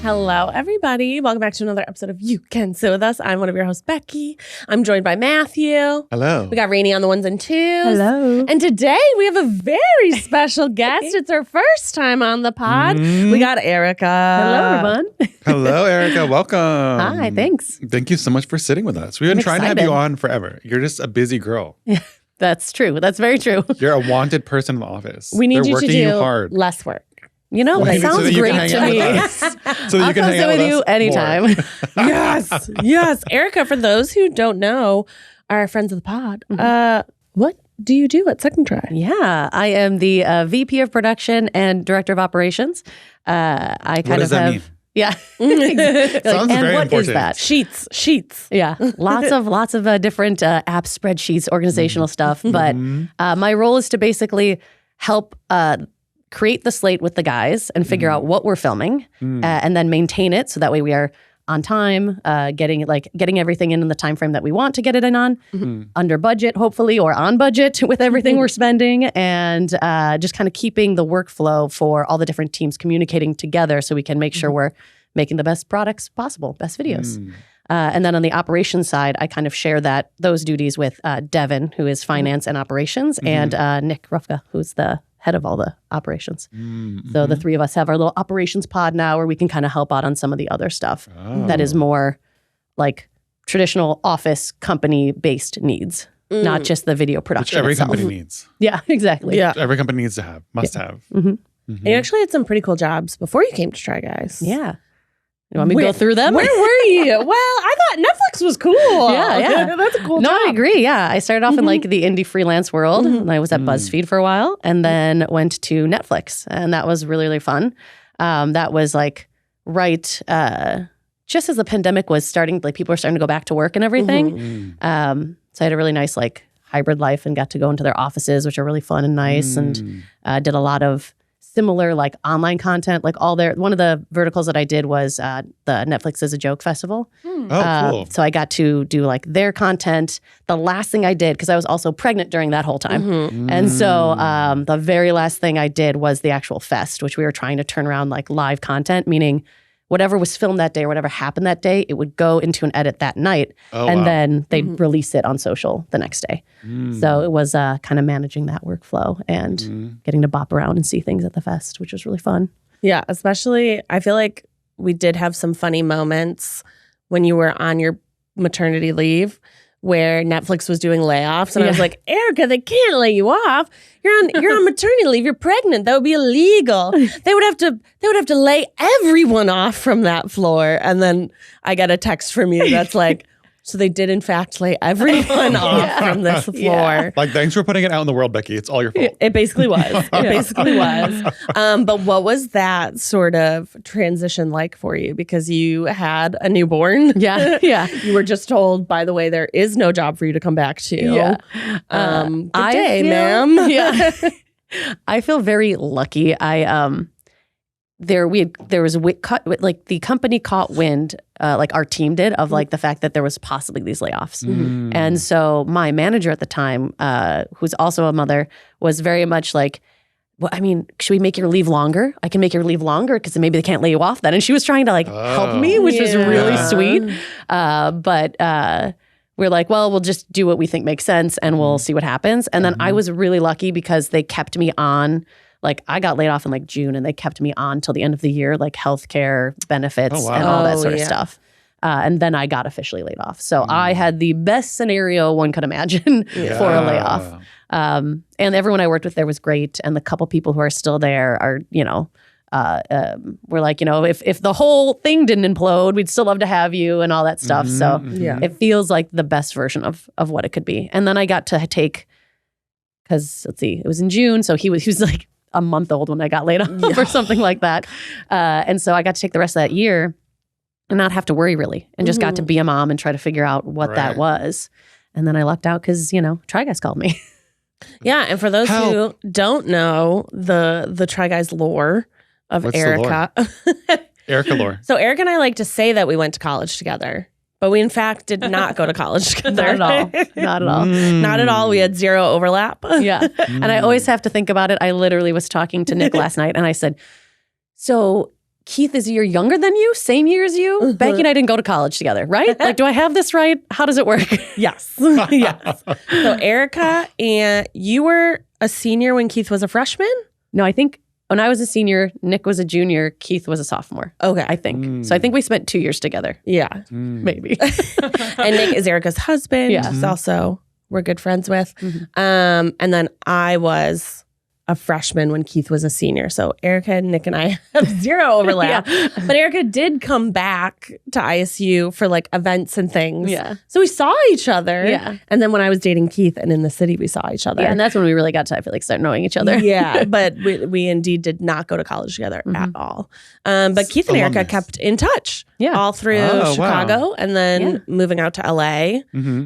Hello, everybody. Welcome back to another episode of You Can Sit With Us. I'm one of your hosts, Becky. I'm joined by Matthew. Hello. We got Rainie on the ones and twos. Hello. And today we have a very special guest. It's our first time on the pod. We got Erica. Hello, everyone. Hello, Erica. Welcome. Hi, thanks. Thank you so much for sitting with us. We've been trying to have you on forever. You're just a busy girl. That's true. That's very true. You're a wanted person in the office. We need They're you to working do you hard. less work. You know, Right. it sounds So that you great can to hang me. out with us. So that you I'll can come hang sit out with with you us anytime. more. Yes. Erica, for those who don't know, are friends of the pod. What do you do at Second Try? Yeah, I am the VP of Production and Director of Operations. I kind What does of that have, mean? Yeah. Sounds and very what important. is that? Sheets. Yeah, lots of different app spreadsheets, organizational stuff. But my role is to basically help create the slate with the guys and figure out what we're filming, and then maintain it so that way we are on time, getting everything in the time frame that we want to get it in on, under budget hopefully, or on budget with everything we're spending, and just kind of keeping the workflow for all the different teams communicating together so we can make sure we're making the best products possible, best videos. And then on the operations side, I kind of share those duties with Devin, who is finance and operations, and Nick Rufka, who's the head of all the operations. So the three of us have our little operations pod now where we can kind of help out on some of the other stuff that is more like traditional office company-based needs, not just the video production Which every itself. company needs. Yeah, exactly. Yeah. Every company needs to have, must have. You actually had some pretty cool jobs before you came to Try Guys. Yeah. You want me to go through them? Where were you? Well, I thought Netflix was cool. Yeah. That's a cool No, job. I agree. Yeah. I started off in like the indie freelance world. And I was at BuzzFeed for a while and then went to Netflix. And that was really, really fun. That was like just as the pandemic was starting, like people were starting to go back to work and everything. So I had a really nice like hybrid life and got to go into their offices, which are really fun and nice. And did a lot of similar like online content, like one of the verticals that I did was the Netflix is a Joke Festival. Oh, cool. So I got to do like their content. The last thing I did, because I was also pregnant during that whole time. And so the very last thing I did was the actual fest, which we were trying to turn around like live content, meaning whatever was filmed that day or whatever happened that day, it would go into an edit that night. And then they'd release it on social the next day. So it was kind of managing that workflow and getting to bop around and see things at the fest, which was really fun. Yeah, especially I feel like we did have some funny moments when you were on your maternity leave where Netflix was doing layoffs. And I was like, Erica, they can't lay you off. You're on maternity leave. You're pregnant. That would be illegal. They would have to lay everyone off from that floor. And then I got a text from you that's like, so they did in fact lay everyone off from this floor. Like, thanks for putting it out in the world, Becky. It's all your fault. It basically was. But what was that sort of transition like for you? Because you had a newborn. Yeah. You were just told, by the way, there is no job for you to come back to. Good day, ma'am. Yeah. I feel very lucky. There was like the company caught wind, like our team did, of like the fact that there was possibly these layoffs. And so my manager at the time, who's also a mother, was very much like, well, I mean, should we make your leave longer? I can make your leave longer because maybe they can't lay you off then. And she was trying to like help me, which was really sweet. But we're like, well, we'll just do what we think makes sense and we'll see what happens. And then I was really lucky because they kept me on. Like I got laid off in like June and they kept me on till the end of the year, like healthcare benefits and all that sort of stuff. And then I got officially laid off. So I had the best scenario one could imagine for a layoff. And everyone I worked with there was great. And the couple people who are still there are, we're like, if the whole thing didn't implode, we'd still love to have you and all that stuff. So it feels like the best version of what it could be. And then I got to take, because let's see, it was in June. So he was like a month old when I got laid off or something like that. And so I got to take the rest of that year and not have to worry really, and just got to be a mom and try to figure out what that was. And then I lucked out because, Try Guys called me. Yeah. And for those who don't know the Try Guys lore of What's Erica. Erica lore. So Eric and I like to say that we went to college together. But we, in fact, did not go to college together. Not at all. Not at all. We had zero overlap. Yeah. And I always have to think about it. I literally was talking to Nick last night and I said, so Keith is a year younger than you, same year as you. Becky and I didn't go to college together, right? Like, do I have this right? How does it work? Yes. Yes. So Erica, and you were a senior when Keith was a freshman? No, I think when I was a senior, Nick was a junior, Keith was a sophomore. Okay. I think. So I think we spent 2 years together. Yeah. Maybe. And Nick is Erica's husband. Yeah. He's also, we're good friends with. And then I was a freshman when Keith was a senior. So Erica, Nick, and I have zero overlap. But Erica did come back to ISU for like events and things. Yeah. So we saw each other. Yeah. And then when I was dating Keith and in the city, we saw each other. Yeah, and that's when we really got to, I feel like, start knowing each other. Yeah, but we indeed did not go to college together at all. But Keith and Erica kept in touch all through Chicago and then moving out to LA.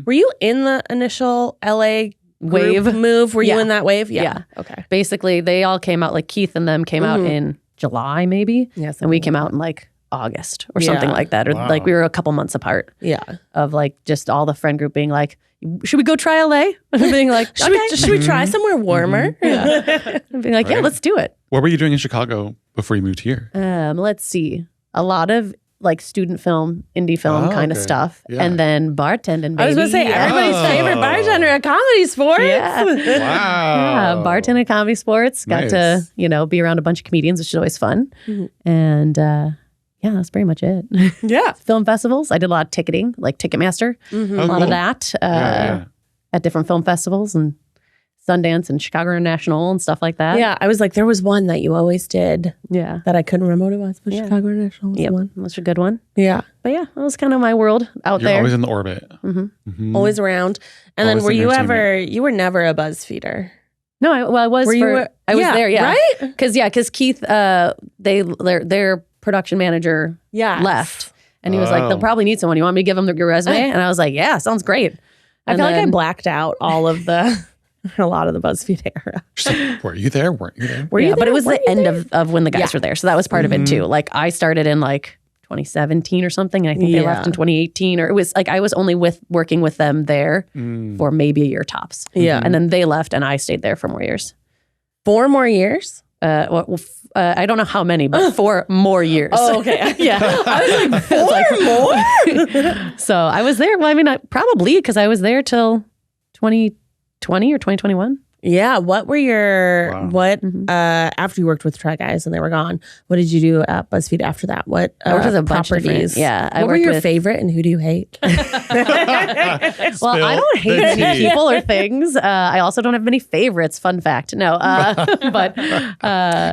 Were you in the initial LA wave move? Were you in that wave? Yeah. Okay. Basically, they all came out, like Keith and them came out in July, maybe. Yes. And we came out in like August or something like that. Or like we were a couple months apart. Yeah. Of like just all the friend group being like, should we go try LA? And being like, should we try somewhere warmer? And being like, yeah, let's do it. What were you doing in Chicago before you moved here? Let's see. A lot of like student film, indie film kind of stuff. Yeah. And then bartending, baby. I was going to say, everybody's favorite bartender at Comedy Sports. Yeah. Wow. Yeah, bartending Comedy Sports. Got to, be around a bunch of comedians, which is always fun. And yeah, that's pretty much it. Yeah. Film festivals. I did a lot of ticketing, like Ticketmaster. A lot of that at different film festivals and Sundance and Chicago International and stuff like that. Yeah, I was like, there was one that you always did. Yeah. That I couldn't remember what it was, but Chicago International was the one. That's a good one. Yeah. But yeah, that was kind of my world out You're there. always in the orbit. Always around. And Always then were you entertainment. you were never a BuzzFeeder. No, I was. I was there, yeah. Right? Because Keith, their production manager left. And he was like, they'll probably need someone. You want me to give them your resume? And I was like, yeah, sounds great. I feel like I blacked out all of a lot of the BuzzFeed era. Like, were you there? Weren't you there? Were you there? But it was Were the you end there? of when the guys were there. So that was part of it too. Like I started in like 2017 or something. And I think they left in 2018. Or it was like I was only working with them there for maybe a year tops. Yeah. And then they left and I stayed there for more years. 4 more years? I don't know how many, but 4 more years. Oh, okay. Yeah. I was like, 4 more? So I was there. Well, I mean, probably because I was there till 2020 or 2021. Yeah. What were your after you worked with Try Guys and they were gone? What did you do at BuzzFeed after that? What I worked with a bunch of properties? different- What were your favorite and who do you hate? Well, I don't hate any people or things. I also don't have many favorites. Fun fact. No, but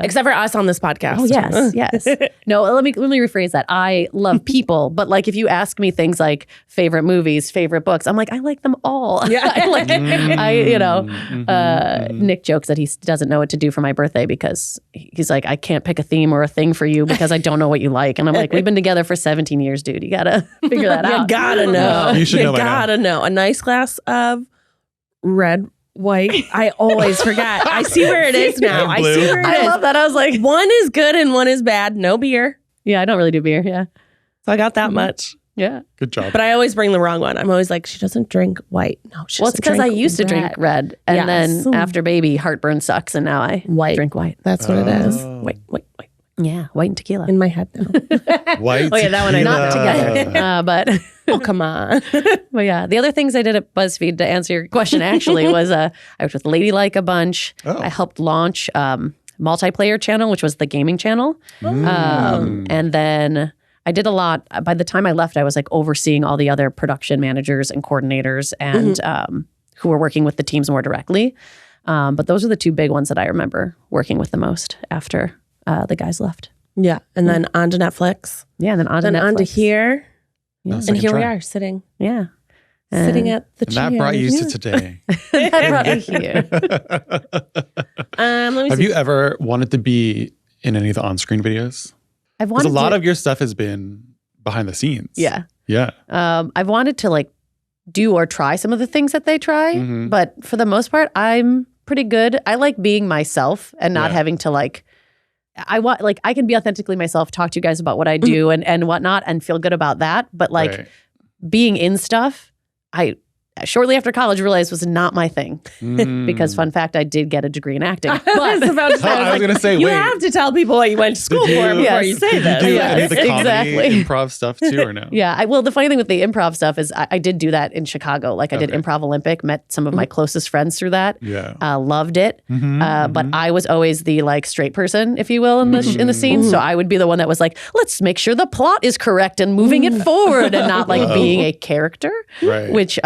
Except for us on this podcast. oh yes. No, let me rephrase that. I love people, but like if you ask me things like favorite movies, favorite books, I'm like I like them all. Yeah. Nick jokes that he doesn't know what to do for my birthday because he's like, I can't pick a theme or a thing for you because I don't know what you like. And I'm like, we've been together for 17 years, dude. You gotta figure that out. You gotta know. You should know by now. gotta know. A nice glass of red, white. I always forget. I see where it is now. I Blue. see where it is. I love that. I was like, One is good and one is bad. No beer. yeah, I don't really do beer. Yeah. So I got that much. Yeah. Good job. But I always bring the wrong one. I'm always like, she doesn't drink white. No, she Well, it's doesn't because I drink used to drink red. And Yes. then after baby, heartburn sucks. And now I drink white. That's what it is. White. Yeah. White and tequila. In my head now. White. Oh, yeah, that one I Not together. But Oh, come on. But yeah, the other things I did at BuzzFeed to answer your question actually was I worked with Ladylike a bunch. Oh. I helped launch Multiplayer Channel, which was the gaming channel. And then I did a lot. By the time I left, I was like overseeing all the other production managers and coordinators and who were working with the teams more directly. But those are the 2 big ones that I remember working with the most after the guys left. Yeah. And then on to Netflix. Yeah, and then on to Netflix. On to here. Yeah. And here we are sitting. Yeah. Sitting at the And chair. that brought you to today. That brought me here. Let me Have see. you ever wanted to be in any of the on-screen videos? I've Because wanted a lot to, of your stuff has been behind the scenes. Yeah. Yeah. I've wanted to like do or try some of the things that they try, but for the most part, I'm pretty good. I like being myself and not having to like. I can be authentically myself, talk to you guys about what I do and whatnot, and feel good about that. But like being in stuff, I shortly after college realized was not my thing. Because fun fact, I did get a degree in acting. I was going to say, you have to tell people what you went to school for before you say this. Did you do any of the comedy improv stuff too or no? Yeah. Well, the funny thing with the improv stuff is I did do that in Chicago. Like I did Improv Olympic, met some of my closest friends through that. Yeah. Loved it. But I was always the like straight person, if you will, in the scene. So I would be the one that was like, let's make sure the plot is correct and moving it forward and not like being a character, which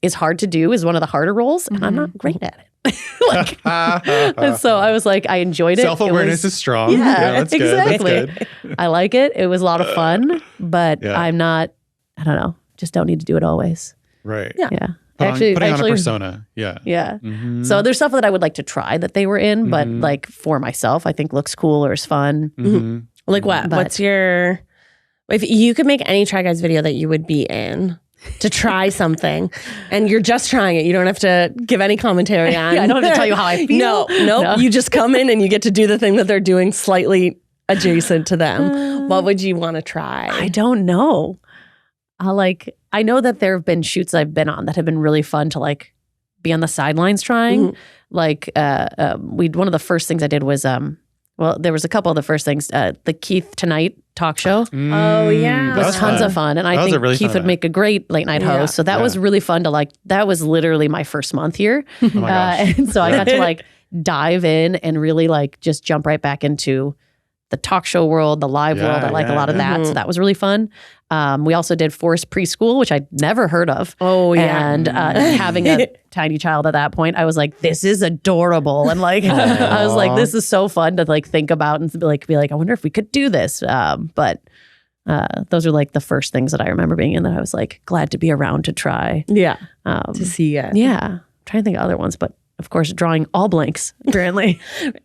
is hard to do, is one of the harder roles, and I'm not great at it. And so I was like, I enjoyed it. Self-awareness is strong. Yeah, that's exactly. Good. That's good. I like it. It was a lot of fun, but I'm not, I don't know, just don't need to do it always. Right. Yeah. Putting on a persona. Yeah. Yeah. So there's stuff that I would like to try that they were in, but like for myself, I think looks cool or is fun. Like what? What's your, if you could make any Try Guys video that you would be in to try something and you're just trying it, you don't have to give any commentary on. I don't have to tell you how I feel. No. You just come in and you get to do the thing that they're doing slightly adjacent to them. What would you want to try? I don't know. I know that there have been shoots I've been on that have been really fun to like be on the sidelines trying. Like one of the first things I did was there was a couple of the first things. The Keith Tonight talk show. Oh yeah, was tons of fun, and I think really Keith would make a great late night host. So that was really fun to like. That was literally my first month here, and so I got to like dive in and really like just jump right back into the talk show world, the live world. I like a lot of that, so that was really fun. We also did Forced Preschool, which I'd never heard of. Oh yeah, and having a tiny child at that point, I was like, this is adorable, and like I was like, this is so fun to like think about and be like, I wonder if we could do this. But those are like the first things that I remember being in that I was like glad to be around to try. Yeah, to see it. Yeah, I'm trying to think of other ones, but. Of course, drawing all blanks, apparently.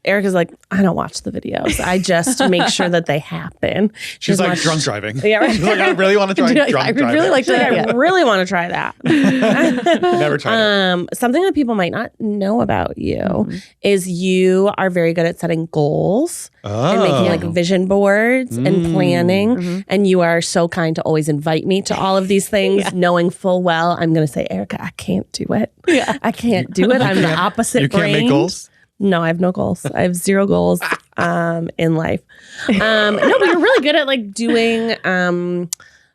Erica's like, I don't watch the videos. I just make sure that they happen. She's like drunk driving. Yeah, right. She's like, I really want to try drunk driving. Really like I really want to try that. Never tried it. Something that people might not know about you is you are very good at setting goals and making like vision boards and planning. And you are so kind to always invite me to all of these things, knowing full well I'm going to say, Erica, I can't do it. Yeah. I can't do it. I'm the opposite You can't make goals? No, I have no goals. I have 0 goals in life. No, but you're really good at like doing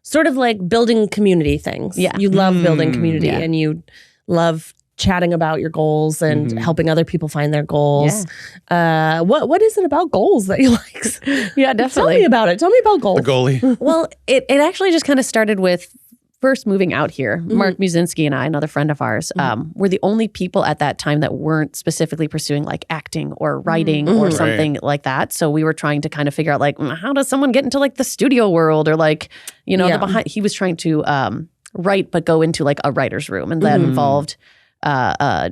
sort of like building community things. Yeah. You love building community and you love chatting about your goals and helping other people find their goals. Yeah. What is it about goals that you like? Yeah, definitely. Tell me about it. Tell me about goals. The goalie. Well, it actually just kind of started with first moving out here. Mark Musinski and I, another friend of ours, were the only people at that time that weren't specifically pursuing like acting or writing or something like that. So we were trying to kind of figure out like, how does someone get into like the studio world or like, you know, the behind. He was trying to write, but go into like a writer's room, and that involved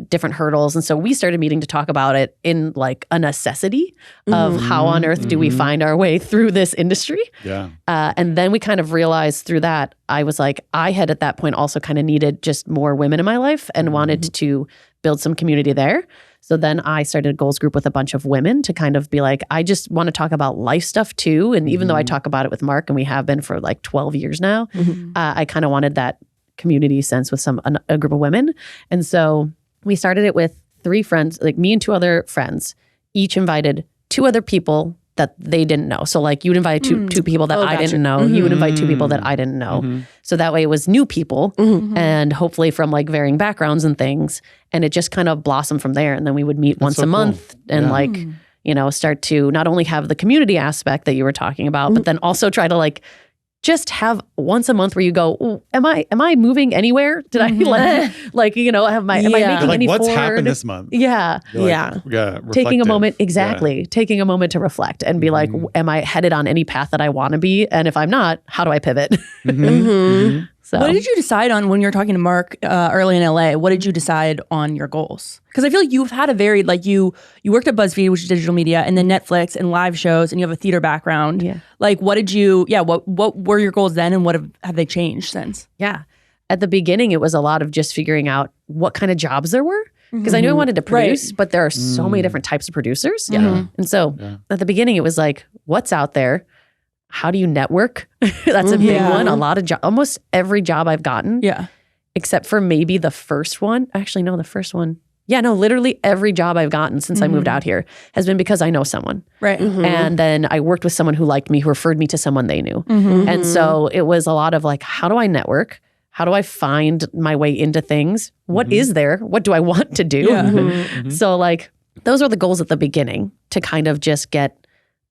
different hurdles. And so we started meeting to talk about it in like a necessity of how on earth do we find our way through this industry? Yeah. And then we kind of realized through that, I was like, I had at that point also kind of needed just more women in my life and wanted to build some community there. So then I started a goals group with a bunch of women to kind of be like, I just want to talk about life stuff too. And even though I talk about it with Mark, and we have been for like 12 years now, I kind of wanted that community sense with a group of women. And so we started it with 3 friends, like me and 2 other friends, each invited 2 other people that they didn't know. So like you would invite two people that I didn't know. You would invite 2 people that I didn't know. So that way it was new people and hopefully from like varying backgrounds and things. And it just kind of blossomed from there. And then we would meet once a month and like, you know, start to not only have the community aspect that you were talking about, but then also try to like just have once a month where you go, am I moving anywhere? Did I like, you know, am I making any what's forward? happened this month? Yeah. Taking a moment, taking a moment to reflect and be like, am I headed on any path that I want to be? And if I'm not, how do I pivot? So. What did you decide on when you were talking to Mark early in LA? What did you decide on your goals? Because I feel like you've had a very, like you worked at BuzzFeed, which is digital media, and then Netflix and live shows, and you have a theater background. Yeah. Like what were your goals then, and what have they changed since? Yeah. At the beginning, it was a lot of just figuring out what kind of jobs there were. Because I knew I wanted to produce, but there are so many different types of producers. Yeah. And so at the beginning, it was like, what's out there? How do you network? That's a big one. A lot of almost every job I've gotten except for maybe the first one. Actually, no, the first one. Yeah, no, literally every job I've gotten since I moved out here has been because I know someone. Right. And then I worked with someone who liked me, who referred me to someone they knew. And so it was a lot of like, how do I network? How do I find my way into things? What is there? What do I want to do? So like, those are the goals at the beginning, to kind of just get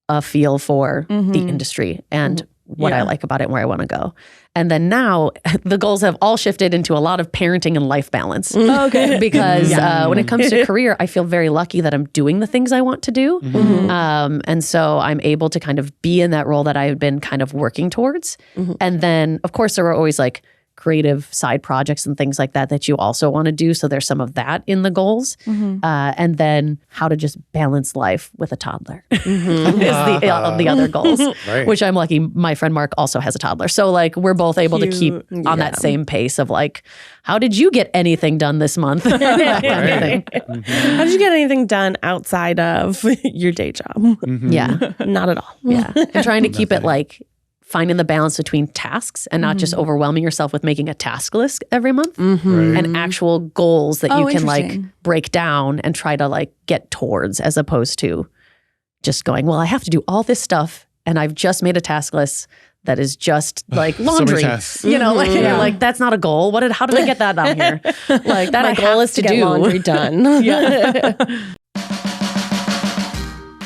a feel for the industry and what I like about it and where I want to go. And then now the goals have all shifted into a lot of parenting and life balance. Okay. Because when it comes to career, I feel very lucky that I'm doing the things I want to do. And so I'm able to kind of be in that role that I've been kind of working towards. And then, of course, there are always like creative side projects and things like that that you also want to do. So there's some of that in the goals. And then how to just balance life with a toddler is the other goals, which I'm lucky. My friend Mark also has a toddler. So like we're both able to keep on that same pace of like, how did you get anything done this month? That kind of thing. How did you get anything done outside of your day job? Yeah. Not at all. Yeah. And trying to keep it like finding the balance between tasks and not just overwhelming yourself with making a task list every month and actual goals that you can like break down and try to like get towards, as opposed to just going, well, I have to do all this stuff and I've just made a task list that is just like laundry, you know, like, you're like, that's not a goal. How did I get that down here? Like that my goal is to get laundry done.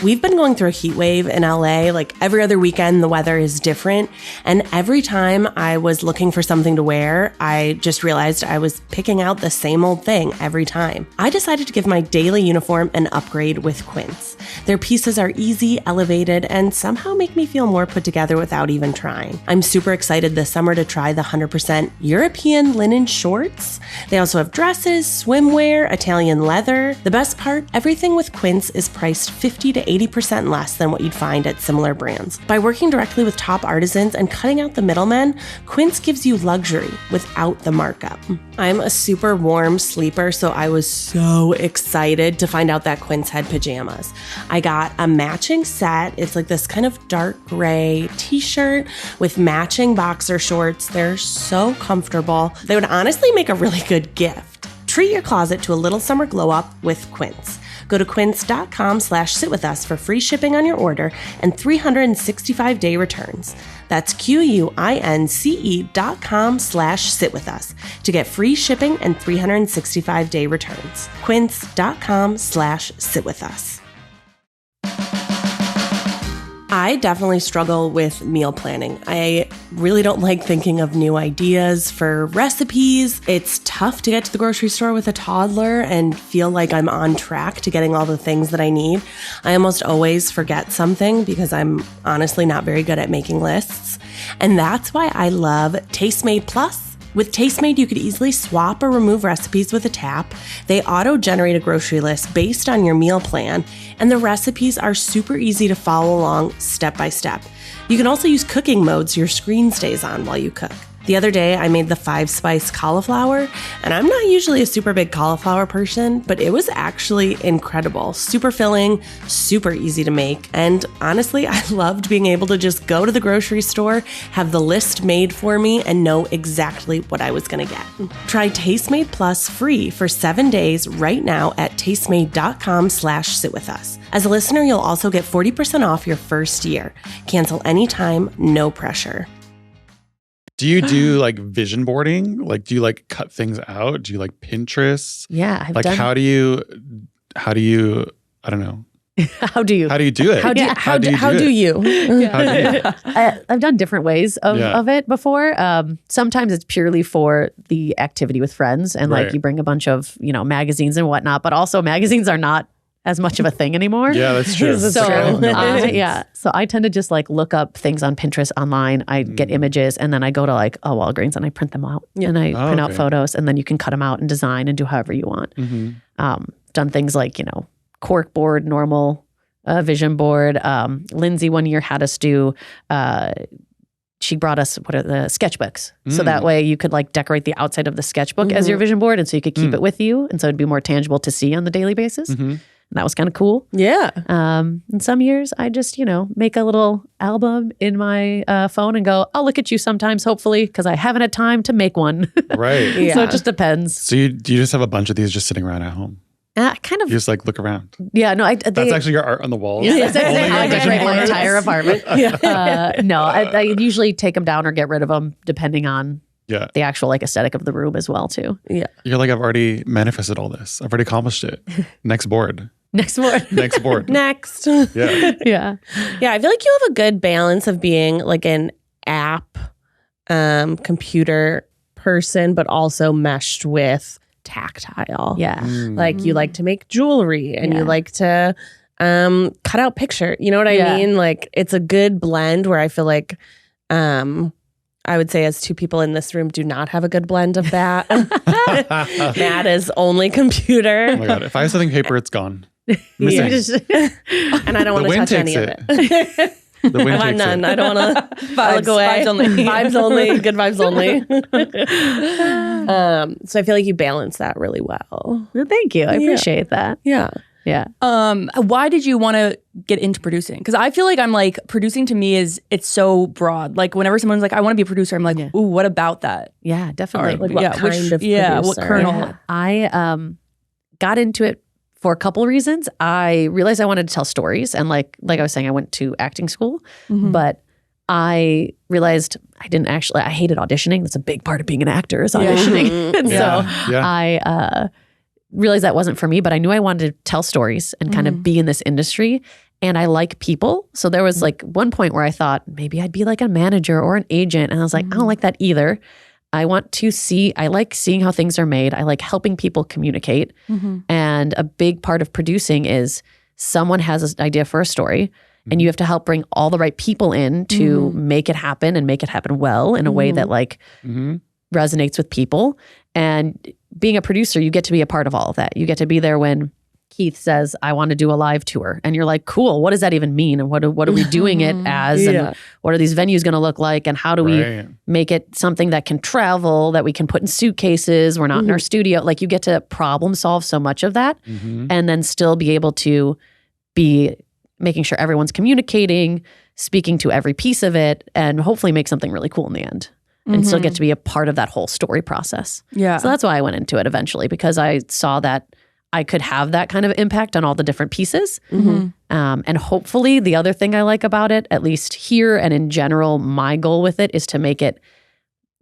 We've been going through a heat wave in LA. Like every other weekend, the weather is different. And every time I was looking for something to wear, I just realized I was picking out the same old thing every time. I decided to give my daily uniform an upgrade with Quince. Their pieces are easy, elevated, and somehow make me feel more put together without even trying. I'm super excited this summer to try the 100% European linen shorts. They also have dresses, swimwear, Italian leather. The best part, everything with Quince is priced 50 to 80% less than what you'd find at similar brands. By working directly with top artisans and cutting out the middlemen, Quince gives you luxury without the markup. I'm a super warm sleeper, so I was so excited to find out that Quince had pajamas. I got a matching set. It's like this kind of dark gray t-shirt with matching boxer shorts. They're so comfortable. They would honestly make a really good gift. Treat your closet to a little summer glow up with Quince. Go to quince.com/sitwithus for free shipping on your order and 365-day returns. That's QUINCE.com/sitwithus to get free shipping and 365-day returns. Quince.com/sitwithus. I definitely struggle with meal planning. I really don't like thinking of new ideas for recipes. It's tough to get to the grocery store with a toddler and feel like I'm on track to getting all the things that I need. I almost always forget something because I'm honestly not very good at making lists. And that's why I love Tastemade Plus. With Tastemade, you could easily swap or remove recipes with a tap. They auto-generate a grocery list based on your meal plan, and the recipes are super easy to follow along step by step. You can also use cooking mode so your screen stays on while you cook. The other day, I made the 5-spice cauliflower, and I'm not usually a super big cauliflower person, but it was actually incredible. Super filling, super easy to make, and honestly, I loved being able to just go to the grocery store, have the list made for me, and know exactly what I was gonna get. Try Tastemade Plus free for 7 days right now at tastemade.com/sitwithus. As a listener, you'll also get 40% off your first year. Cancel anytime, no pressure. Do you do like vision boarding? Like, do you like cut things out? Do you like Pinterest? Yeah. I've done. How do you, I don't know. How do you do it? How do you? I've done different ways of it before. Sometimes it's purely for the activity with friends and like you bring a bunch of, magazines and whatnot, but also magazines are not as much of a thing anymore. Yeah, that's true. So I tend to just like look up things on Pinterest online. I get images and then I go to like a Walgreens and I print them out and I print out photos and then you can cut them out and design and do however you want. Done things like, cork board, normal vision board. Lindsay one year had us do, she brought us the sketchbooks. So that way you could like decorate the outside of the sketchbook as your vision board. And so you could keep it with you. And so it'd be more tangible to see on the daily basis. And that was kind of cool. Yeah. And some years I just, make a little album in my phone and go, I'll look at you sometimes, hopefully, because I haven't had time to make one. Right. Yeah. So it just depends. So do you just have a bunch of these just sitting around at home? Kind of. You just like look around. Yeah, no, That's actually your art on the walls. Yeah, That's only I your decorate my vision entire boards. apartment. No, I usually take them down or get rid of them depending on Yeah. the actual aesthetic of the room as well too. Yeah. You're like, I've already manifested all this. I've already accomplished it. Next board. Next one. Next board. Next. Yeah. Yeah. Yeah, I feel like you have a good balance of being like an app computer person, but also meshed with tactile. Yeah. Like you like to make jewelry and you Yeah. like to cut out picture. You know what I Yeah. mean? Like it's a good blend where I feel like I would say as two people in this room do not have a good blend of that. Matt is only computer. Oh my God. If I have something paper, it's gone. Yeah. Missing. And I don't want to wind touch any of takes it. The wind I want takes none. it. I don't want to Vibes, look away. vibes only. Vibes only. Good vibes only. So I feel like you balance that really well. Well, thank you. I appreciate that. Yeah. Yeah. Why did you want to get into producing? Because I feel like I'm like, producing to me it's so broad. Like whenever someone's like, I want to be a producer, I'm like, ooh, what about that? Yeah, definitely. Like what kind of what producer? kernel? Yeah. I got into it for a couple of reasons. I realized I wanted to tell stories. And like I was saying, I went to acting school, but I realized I hated auditioning. That's a big part of being an actor is auditioning. And so I realized that wasn't for me, but I knew I wanted to tell stories and kind of be in this industry. And I like people. So there was like one point where I thought maybe I'd be like a manager or an agent. And I was like, I don't like that either. I like seeing how things are made. I like helping people communicate. And a big part of producing is someone has an idea for a story and you have to help bring all the right people in to make it happen and make it happen well in a way that like resonates with people. And being a producer, you get to be a part of all of that. You get to be there when Keith says, I want to do a live tour. And you're like, cool, what does that even mean? And what are we doing it as? And what are these venues going to look like? And how do we make it something that can travel, that we can put in suitcases? We're not in our studio. Like you get to problem solve so much of that and then still be able to be making sure everyone's communicating, speaking to every piece of it, and hopefully make something really cool in the end. And still get to be a part of that whole story process. Yeah. So that's why I went into it eventually, because I saw that I could have that kind of impact on all the different pieces. And hopefully the other thing I like about it, at least here and in general, my goal with it is to make it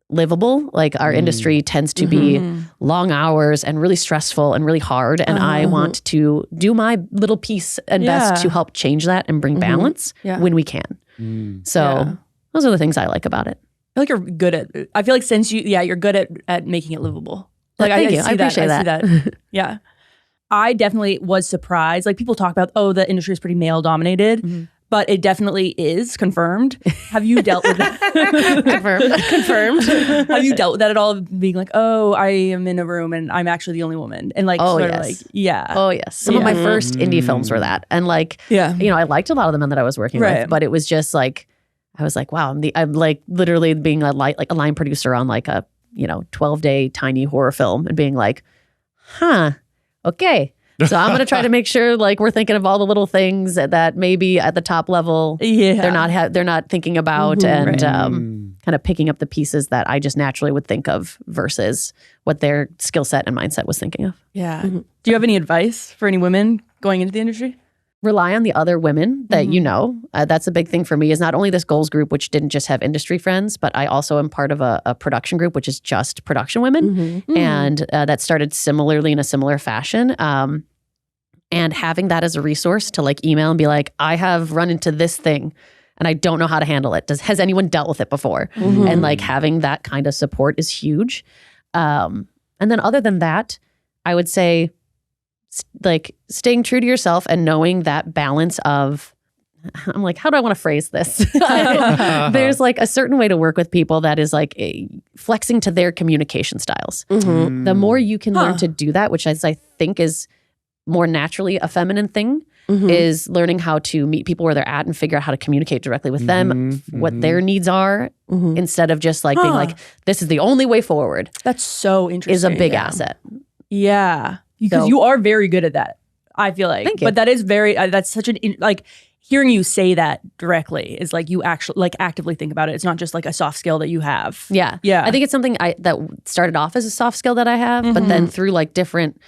livable. Like our industry tends to be long hours and really stressful and really hard. And I want to do my little piece and best to help change that and bring balance when we can. So those are the things I like about it. I feel like you're good at. I feel like since you're good at making it livable. Like Thank you. I I appreciate see that. Yeah, I definitely was surprised. Like people talk about, oh, the industry is pretty male dominated, but it definitely is confirmed. Have you dealt with that? Confirmed. Have you dealt with that at all? Being like, oh, I am in a room and I'm actually the only woman, and like, Oh, sort yes. of like, Oh yes. Some of my first indie films were that. And like, I liked a lot of the men that I was working with, but it was just like, I was like, wow, I'm like literally being a line producer on like a 12-day tiny horror film and being like, okay. So I'm going to try to make sure like we're thinking of all the little things that maybe at the top level they're not thinking about and kind of picking up the pieces that I just naturally would think of versus what their skill set and mindset was thinking of. Yeah. Do you have any advice for any women going into the industry? Rely on the other women that you know. That's a big thing for me is not only this goals group, which didn't just have industry friends, but I also am part of a production group, which is just production women. And that started similarly in a similar fashion. And having that as a resource to like email and be like, I have run into this thing and I don't know how to handle it. Has anyone dealt with it before? And like having that kind of support is huge. And then other than that, I would say like staying true to yourself and knowing that balance of, I'm like, how do I want to phrase this? There's like a certain way to work with people that is like flexing to their communication styles. The more you can learn to do that, which I think is more naturally a feminine thing, is learning how to meet people where they're at and figure out how to communicate directly with them, what their needs are, instead of just like being like, this is the only way forward. That's so interesting. Is a big asset. Yeah. Because So- you are very good at that. I feel like. Thank you. But that is very, that's such an, like, hearing you say that directly is like you actually like actively think about it. It's not just like a soft skill that you have. Yeah. Yeah. I think it's something that started off as a soft skill that I have, but then through like different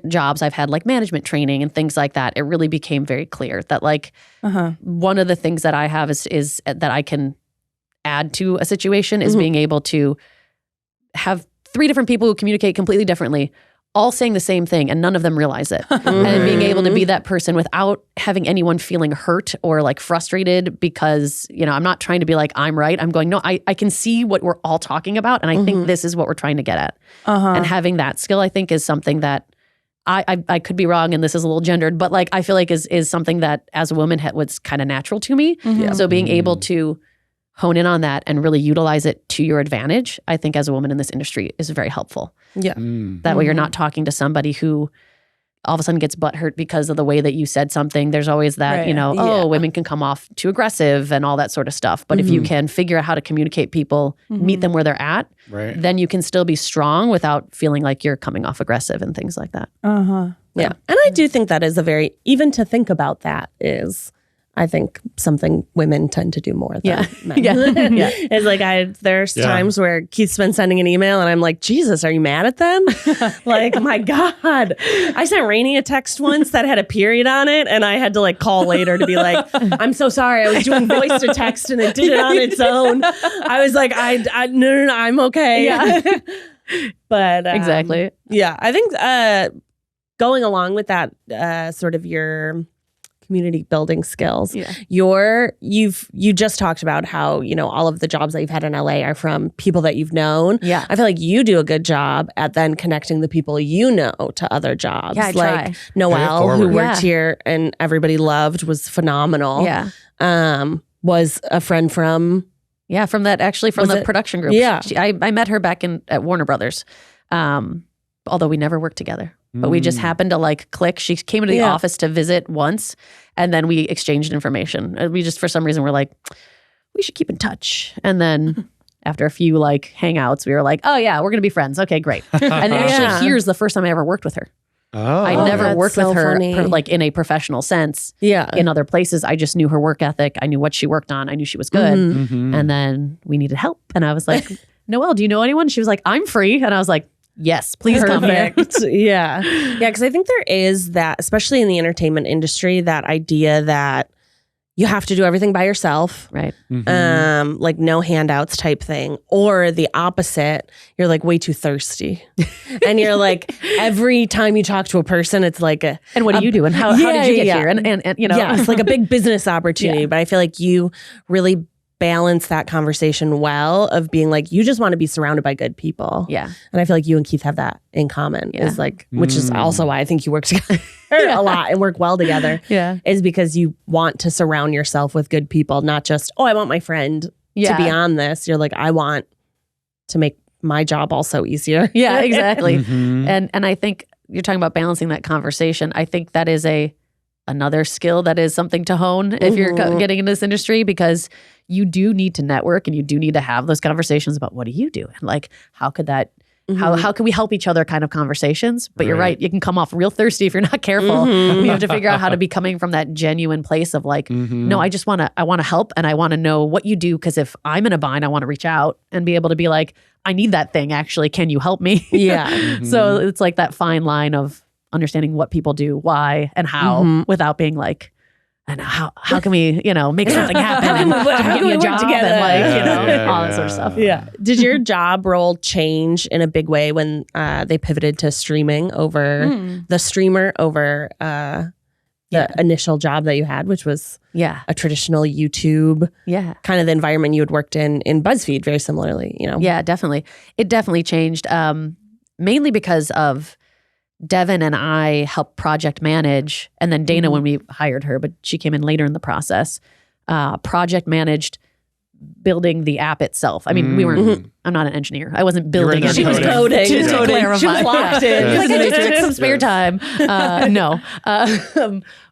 jobs I've had like management training and things like that, it really became very clear that like one of the things that I have is that I can add to a situation is being able to have 3 different people who communicate completely differently, all saying the same thing, and none of them realize it. And being able to be that person without having anyone feeling hurt or like frustrated because, you know, I'm not trying to be like, I'm right. I'm going, no, I can see what we're all talking about. And I think this is what we're trying to get at. And having that skill, I think, is something that I could be wrong, and this is a little gendered, but like I feel like is something that as a woman was kind of natural to me. So being able to hone in on that and really utilize it to your advantage, I think as a woman in this industry is very helpful. Yeah. That way you're not talking to somebody who all of a sudden gets butthurt because of the way that you said something. There's always that, you know, women can come off too aggressive and all that sort of stuff. But if you can figure out how to communicate people, meet them where they're at, then you can still be strong without feeling like you're coming off aggressive and things like that. Yeah. And I do think that is even to think about that is, I think, something women tend to do more than men. It's like there's times where Keith's been sending an email and I'm like, Jesus, are you mad at them? Like, my God. I sent Rainie a text once that had a period on it, and I had to like call later to be like, I'm so sorry. I was doing voice to text and it did it on its own. I was like, no, I'm okay. But Exactly. Yeah, I think going along with that sort of your community building skills. You just talked about how, you know, all of the jobs that you've had in LA are from people that you've known. Yeah. I feel like you do a good job at then connecting the people you know to other jobs. Yeah, I like try. Noelle, who worked here and everybody loved, was phenomenal. Yeah. Was a friend from from the production group. Yeah. I met her back at Warner Brothers. Although we never worked together. But we just happened to like click. She came into the office to visit once, and then we exchanged information. We just, for some reason, we're like, we should keep in touch. And then after a few like hangouts, we were like, oh yeah, we're going to be friends. Okay, great. And actually here's the first time I ever worked with her. I never worked with her like in a professional sense. In other places, I just knew her work ethic. I knew what she worked on. I knew she was good. And then we needed help. And I was like, Noelle, do you know anyone? She was like, I'm free. And I was like, yes, please come here. Yeah, because I think there is that, especially in the entertainment industry, that idea that you have to do everything by yourself, right? Like no handouts type thing, or the opposite. You're like way too thirsty, and you're like every time you talk to a person, it's like and what do you do, and how did you get here, and you know, it's like a big business opportunity. But I feel like you really balance that conversation well of being like, you just want to be surrounded by good people. Yeah. And I feel like you and Keith have that in common is like, which is also why I think you work together a lot and work well together. Is because you want to surround yourself with good people, not just, I want my friend to be on this. You're like, I want to make my job also easier. Yeah, exactly. And I think you're talking about balancing that conversation. I think that is another skill that is something to hone if you're getting into this industry, because you do need to network and you do need to have those conversations about what do you do and like how could that how can we help each other kind of conversations. But you're right, you can come off real thirsty if you're not careful. You have to figure out how to be coming from that genuine place of like, no, I want to help and I want to know what you do, because if I'm in a bind, I want to reach out and be able to be like, I need that thing actually, can you help me? So it's like that fine line of understanding what people do, why, and how, without being like, and how can we, you know, make something happen and give you a job together, and like, you know, all that sort of stuff. Did your job role change in a big way when they pivoted to streaming over the streamer over the initial job that you had, which was a traditional YouTube kind of the environment you had worked in BuzzFeed very similarly, you know? Yeah, definitely. It definitely changed, mainly because of Devin and I helped project manage, and then Dana when we hired her, but she came in later in the process, project managed building the app itself. I mean, we weren't, I'm not an engineer. I wasn't building it. She was coding. She was locked in. Like, I just took some spare time.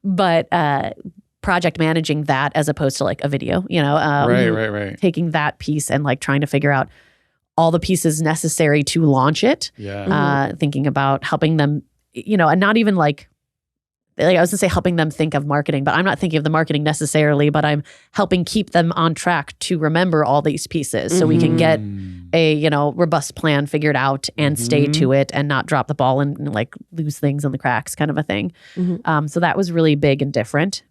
But project managing that as opposed to like a video, you know, right. Taking that piece and like trying to figure out all the pieces necessary to launch it. Thinking about helping them, you know, and not even like like I was gonna say helping them think of marketing, but I'm not thinking of the marketing necessarily, but I'm helping keep them on track to remember all these pieces so we can get a, you know, robust plan figured out and stay to it and not drop the ball and like lose things in the cracks kind of a thing. So that was really big and different.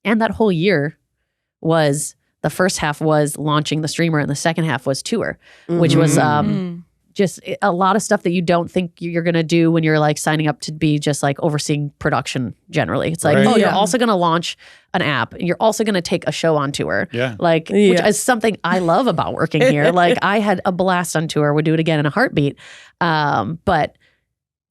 And that whole year was, the first half was launching the streamer and the second half was tour, which was just a lot of stuff that you don't think you're going to do when you're like signing up to be just like overseeing production generally. It's like, you're also going to launch an app and you're also going to take a show on tour. Like, which is something I love about working here. Like I had a blast on tour, would do it again in a heartbeat. But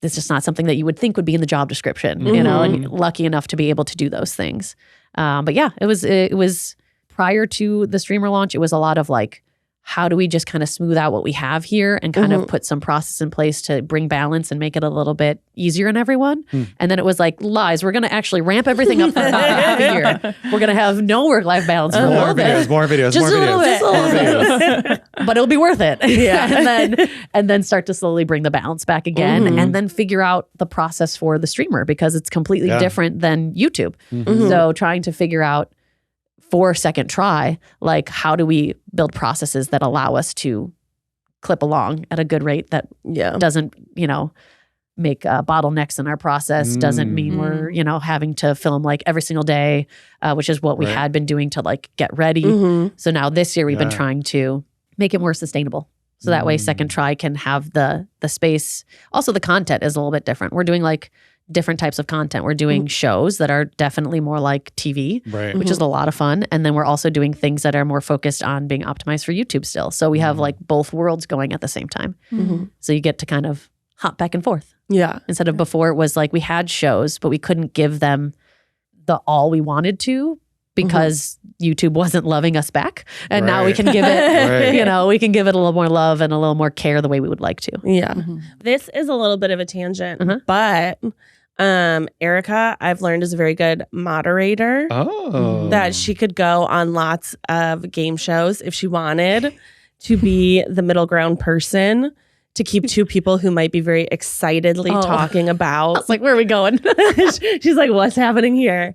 it's just not something that you would think would be in the job description, you know, and lucky enough to be able to do those things. But yeah, it was prior to the streamer launch, it was a lot of like, how do we just kind of smooth out what we have here and kind of put some process in place to bring balance and make it a little bit easier on everyone? And then it was like, lies, we're going to actually ramp everything up for about half a year. We're going to have no work-life balance for a little bit. More videos. Just a little bit. But it'll be worth it. and then start to slowly bring the balance back again and then figure out the process for the streamer because it's completely different than YouTube. So trying to figure out for second try, like how do we build processes that allow us to clip along at a good rate that doesn't, you know, make bottlenecks in our process, doesn't mean we're, you know, having to film like every single day, which is what we had been doing to like get ready. So now this year we've been trying to make it more sustainable. So that way second try can have the space. Also the content is a little bit different. We're doing like different types of content. We're doing shows that are definitely more like TV, which is a lot of fun. And then we're also doing things that are more focused on being optimized for YouTube still. So we have like both worlds going at the same time. So you get to kind of hop back and forth. Instead of before it was like we had shows, but we couldn't give them the all we wanted to because YouTube wasn't loving us back. And now we can give it, you know, we can give it a little more love and a little more care the way we would like to. This is a little bit of a tangent, but Erica, I've learned, is a very good moderator. That she could go on lots of game shows if she wanted to be the middle ground person to keep two people who might be very excitedly talking about. I was like, where are we going? She's like, what's happening here?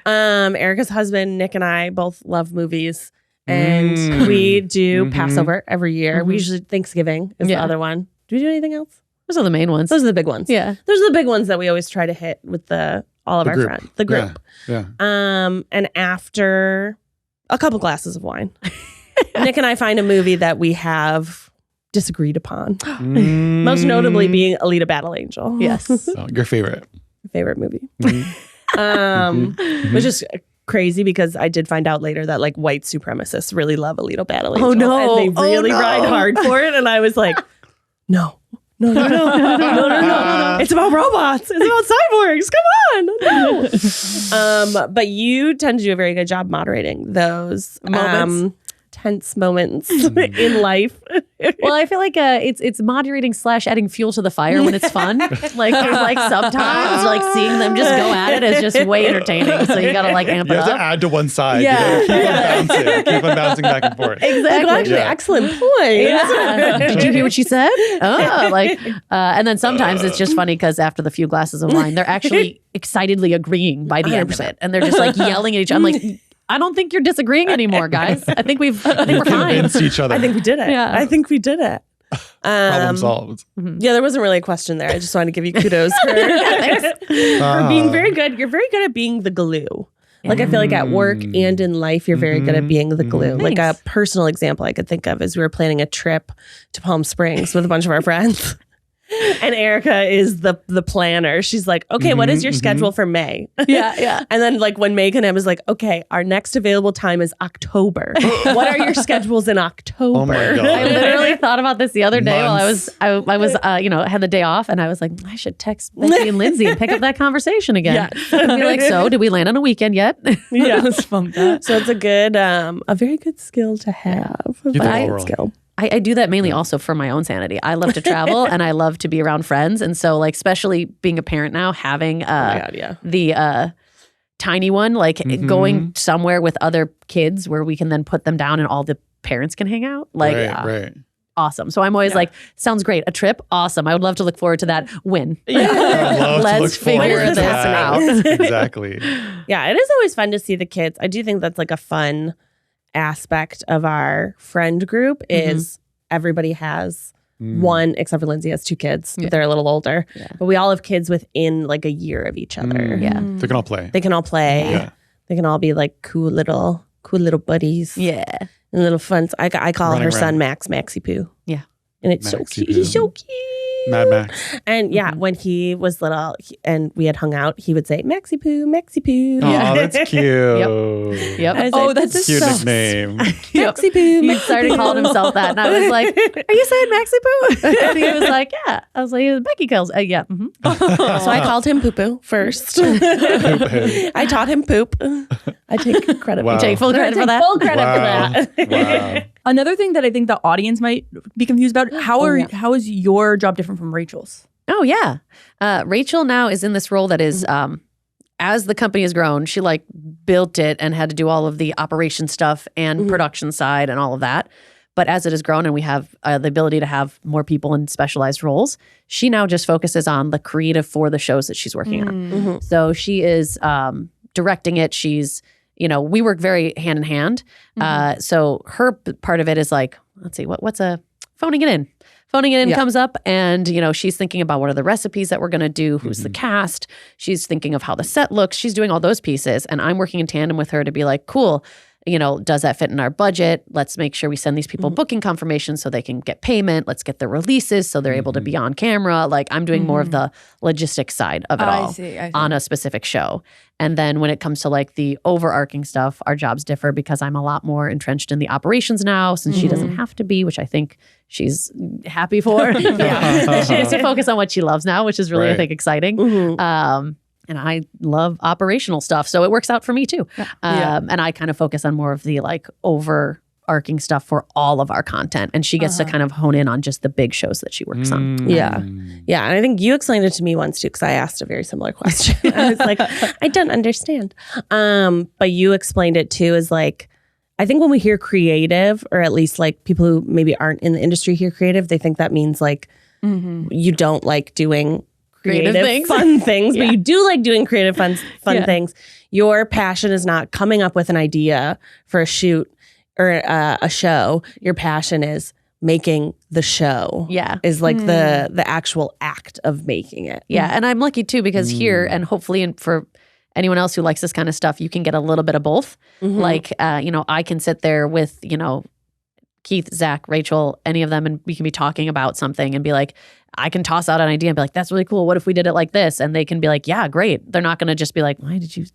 Erica's husband, Nick, and I both love movies. And we do Passover every year. We usually Thanksgiving is the other one. Do we do anything else? Those are the main ones. Those are the big ones. Yeah. Those are the big ones that we always try to hit with all of our friends. The group. And after a couple glasses of wine, Nick and I find a movie that we have disagreed upon. Most notably being Alita Battle Angel. Yes. Your favorite movie. Which is crazy because I did find out later that like white supremacists really love Alita Battle Angel. And they really ride hard for it. And I was like, no. No. It's about robots. It's about cyborgs. Come on. No. But you tend to do a very good job moderating those moments. Tense moments in life. Well, I feel like it's moderating / adding fuel to the fire when it's fun. Like there's like sometimes like seeing them just go at it is just way entertaining. So you gotta like amp it up. You have to add to one side. Keep on bouncing back and forth. Exactly. Actually, excellent point. Did you hear what she said? And then sometimes it's just funny because after the few glasses of wine, they're actually excitedly agreeing by the end of it, and they're just like yelling at each other. I'm like, I don't think you're disagreeing anymore, guys. I think we're fine. Convinced each other. I think we did it. Yeah. I think we did it. Problem solved. Yeah, there wasn't really a question there. I just wanted to give you kudos for being very good. You're very good at being the glue. Like I feel like at work and in life, you're very good at being the glue. Like a personal example I could think of is we were planning a trip to Palm Springs with a bunch of our friends. And Erica is the planner. She's like, okay, what is your schedule for May? Yeah. And then like when Megan and I was like, okay, our next available time is October. What are your schedules in October? Oh my God. I literally thought about this the other day while I was had the day off, and I was like, I should text Becky and Lindsay and pick up that conversation again. And be like, so did we land on a weekend yet? So it's a good, a very good skill to have. I do that mainly also for my own sanity. I love to travel and I love to be around friends. And so like, especially being a parent now, having the tiny one, like going somewhere with other kids where we can then put them down and all the parents can hang out. Like, right. awesome. So I'm always like, sounds great. A trip, awesome. I would love to look forward to that. When? Let's figure this out. Exactly. Yeah, it is always fun to see the kids. I do think that's like a fun aspect of our friend group is everybody has one, except for Lindsay has 2 kids. But they're a little older. Yeah. But we all have kids within like a year of each other. Yeah. They can all play. They can all play. Yeah. They can all be like cool little buddies. Yeah. And little fun. I call Running her around. son Max Maxi Poo. Yeah. And it's so Maxi cute. He's Poo. so cute. Mad Max. And yeah, when he was little and we had hung out, he would say, Maxi Poo, Maxi Poo. Oh, that's cute. Yep. I was Oh, like, that's this is Cute so nickname. Maxi Poo. He started calling himself that. And I was like, are you saying Maxi Poo? And he was like, yeah. I was like, Becky calls. Yeah. Mm-hmm. So I called him Poo Poo first. I taught him poop. I take credit. Wow. You take full credit for that? Full credit Wow. for that. Wow. Another thing that I think the audience might be confused about, how is your job different from Rachel's? Oh, yeah. Rachel now is in this role that is, as the company has grown, she like built it and had to do all of the operation stuff and production side and all of that. But as it has grown and we have the ability to have more people in specialized roles, she now just focuses on the creative for the shows that she's working on. So she is directing it. She's, we work very hand in hand. So her part of it is like, let's see, what's phoning it in. Phoning it in comes up and, she's thinking about what are the recipes that we're going to do, who's the cast. She's thinking of how the set looks. She's doing all those pieces. And I'm working in tandem with her to be like, cool, does that fit in our budget? Let's make sure we send these people booking confirmations so they can get payment. Let's get the releases so they're able to be on camera. Like I'm doing more of the logistics side of it all I see. on a specific show. And then when it comes to like the overarching stuff, our jobs differ because I'm a lot more entrenched in the operations now since she doesn't have to be, which I think she's happy for. She gets to focus on what she loves now, which is really, I think, exciting. And I love operational stuff. So it works out for me too. And I kind of focus on more of the like overarching stuff for all of our content. And she gets to kind of hone in on just the big shows that she works on. Yeah. Yeah. And I think you explained it to me once too, because I asked a very similar question. I was like, I don't understand. But you explained it too as like, I think when we hear creative, or at least like people who maybe aren't in the industry hear creative, they think that means like you don't like doing creative things. fun things, but you do like doing creative fun things. Your passion is not coming up with an idea for a shoot or a show. Your passion is making the show. Yeah. Is like the actual act of making it. Yeah. And I'm lucky too because here and hopefully for anyone else who likes this kind of stuff, you can get a little bit of both. Like, I can sit there with, Keith, Zach, Rachel, any of them, and we can be talking about something and be like, I can toss out an idea and be like, that's really cool. What if we did it like this? And they can be like, yeah, great. They're not going to just be like, why did you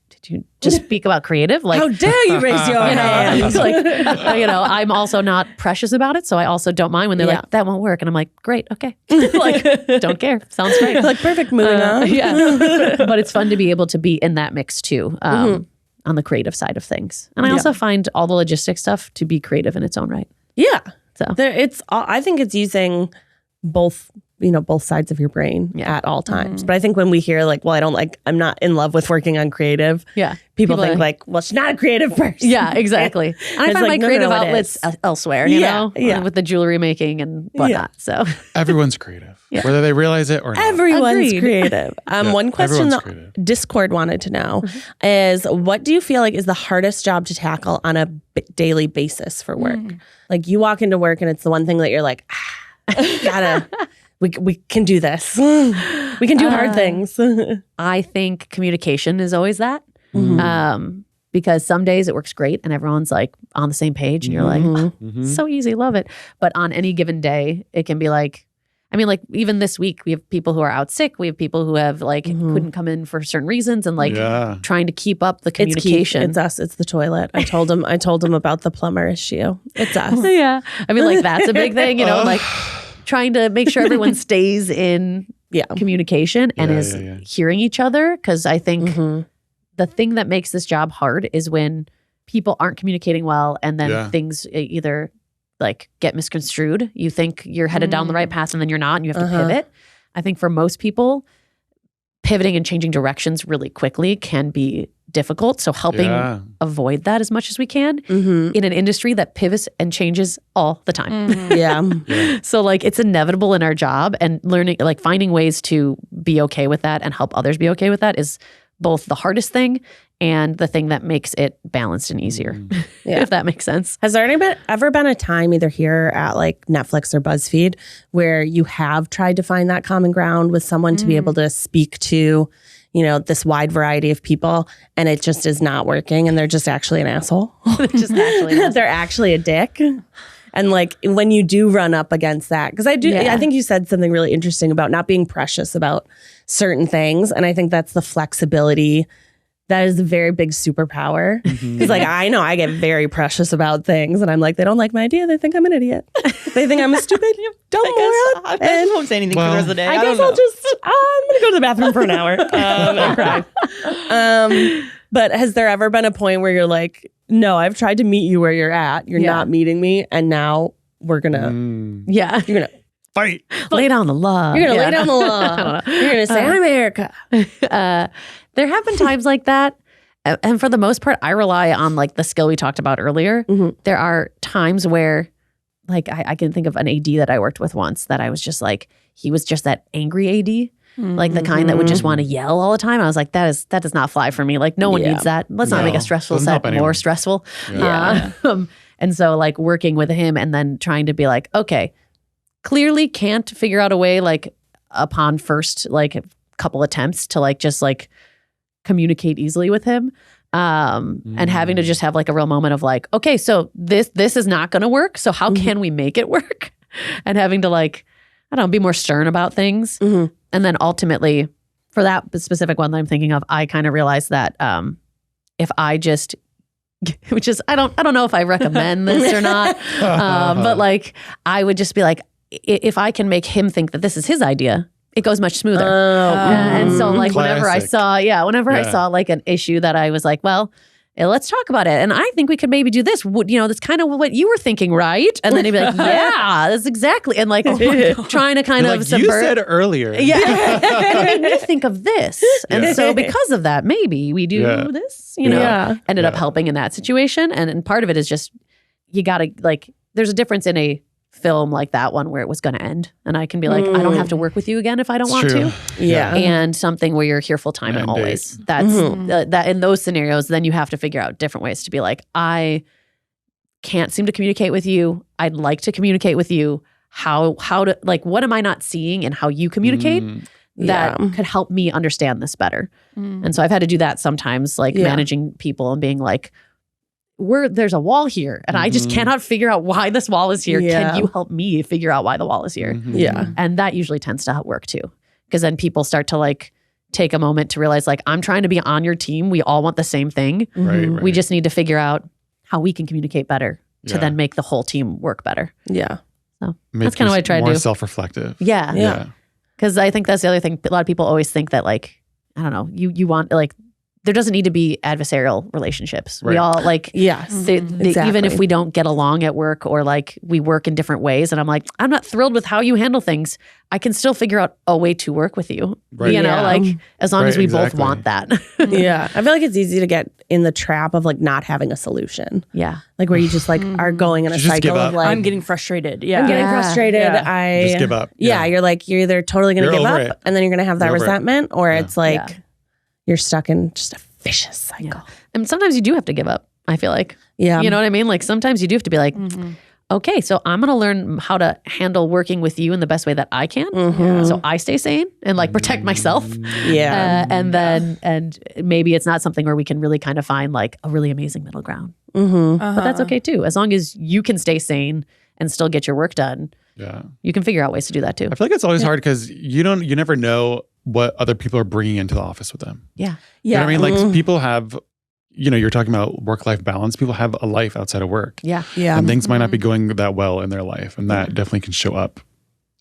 just speak about creative? Like, how dare you raise your hand? It's like, I'm also not precious about it. So I also don't mind when they're like, that won't work. And I'm like, great. Okay. Like, don't care. Sounds great. Like, perfect. Moving on. Yeah. But it's fun to be able to be in that mix too. On the creative side of things. And I also find all the logistics stuff to be creative in its own right. Yeah. So I think it's using both sides of your brain at all times. But I think when we hear like, well, I'm not in love with working on creative. Yeah. People think like, well, she's not a creative person. Yeah, exactly. And I find my creative outlets elsewhere, with the jewelry making and whatnot. So everyone's creative, whether they realize it or not. Everyone's creative. One question the Discord wanted to know is, what do you feel like is the hardest job to tackle on a daily basis for work? Like you walk into work and it's the one thing that you're like, we can do this. We can do hard things. I think communication is always that. Because some days it works great and everyone's like on the same page and you're like, so easy, love it. But on any given day, it can be like, even this week, we have people who are out sick. We have people who have couldn't come in for certain reasons and trying to keep up the communication. It's us. It's the toilet. I told him about the plumber issue. It's us. Yeah. That's a big thing, trying to make sure everyone stays in communication and is hearing each other. Because I think the thing that makes this job hard is when people aren't communicating well and then things either get misconstrued. You think you're headed down the right path and then you're not and you have to pivot. I think for most people, pivoting and changing directions really quickly can be difficult. So helping avoid that as much as we can in an industry that pivots and changes all the time. Yeah. So like it's inevitable in our job, and learning, like finding ways to be okay with that and help others be okay with that is both the hardest thing and the thing that makes it balanced and easier, if that makes sense. Has there ever been a time either here at like Netflix or BuzzFeed where you have tried to find that common ground with someone to be able to speak to, you know, this wide variety of people, and it just is not working and they're just actually an asshole? They're actually a dick. And like when you do run up against that, because I think you said something really interesting about not being precious about certain things. And I think that's the flexibility. That is a very big superpower. Because like I know I get very precious about things, and I'm like, they don't like my idea. They think I'm an idiot. They think I'm a stupid dumb moron. I won't say anything for the rest of the day. I guess I'll just I'm gonna go to the bathroom for an hour and cry. But has there ever been a point where you're like, no, I've tried to meet you where you're at. You're not meeting me, and now we're gonna you're gonna fight. Lay down the law. You're gonna lay down the law. You're gonna say, I'm Erica. There have been times like that. And for the most part, I rely on like the skill we talked about earlier. There are times where like I can think of an AD that I worked with once that I was just like, he was just that angry AD. Like the kind that would just want to yell all the time. I was like, that does not fly for me. Like no one needs that. Let's not make a stressful set more stressful. And so like working with him and then trying to be like, okay, clearly can't figure out a way like upon first like couple attempts to like just like communicate easily with him. And having to just have like a real moment of like, okay, so this is not going to work. So how can we make it work? And having to like, I don't know, be more stern about things. And then ultimately, for that specific one that I'm thinking of, I kind of realized that if I just, which is, I don't know if I recommend this or not, but like, I would just be like, if I can make him think that this is his idea, it goes much smoother. And so like whenever I saw like an issue that I was like, well, let's talk about it. And I think we could maybe do this. You know, that's kind of what you were thinking, right? And then he'd be like, yeah, that's exactly. And like trying to kind of like, subvert. you said earlier. Yeah. And it made me think of this. And so because of that, maybe we do this, you know, ended up helping in that situation. And part of it is just, you got to like, there's a difference in a film like that one where it was going to end. And I can be like, I don't have to work with you again if I don't want to. Yeah. And something where you're here full time and always. That's that in those scenarios, then you have to figure out different ways to be like, I can't seem to communicate with you. I'd like to communicate with you. How to like, what am I not seeing in how you communicate that could help me understand this better? And so I've had to do that sometimes, like managing people and being like, there's a wall here and I just cannot figure out why this wall is here. Can you help me figure out why the wall is here? And that usually tends to work too. Because then people start to like take a moment to realize like, I'm trying to be on your team. We all want the same thing. Right. We just need to figure out how we can communicate better to then make the whole team work better. Yeah. So that's kind of what I try to do. More self-reflective. Yeah. Because I think that's the other thing. A lot of people always think that like, I don't know, you want like, there doesn't need to be adversarial relationships. We all like, even if we don't get along at work or like we work in different ways and I'm like, I'm not thrilled with how you handle things, I can still figure out a way to work with you. You know, like as long as we both want that. I feel like it's easy to get in the trap of like not having a solution. Like where you just like are going in a cycle of like, I'm getting frustrated. I'm getting frustrated. I just give up. You're like, you're either totally going to give up and then you're going to have that resentment or it's like, you're stuck in just a vicious cycle. And sometimes you do have to give up, I feel like. You know what I mean? Like sometimes you do have to be like, okay, so I'm going to learn how to handle working with you in the best way that I can. So I stay sane and like protect myself. And maybe it's not something where we can really kind of find like a really amazing middle ground. But that's okay too. As long as you can stay sane and still get your work done. You can figure out ways to do that too. I feel like it's always hard because you never know what other people are bringing into the office with them. You know what I mean? Like people have, you know, you're talking about work-life balance. People have a life outside of work. And things might not be going that well in their life. And that definitely can show up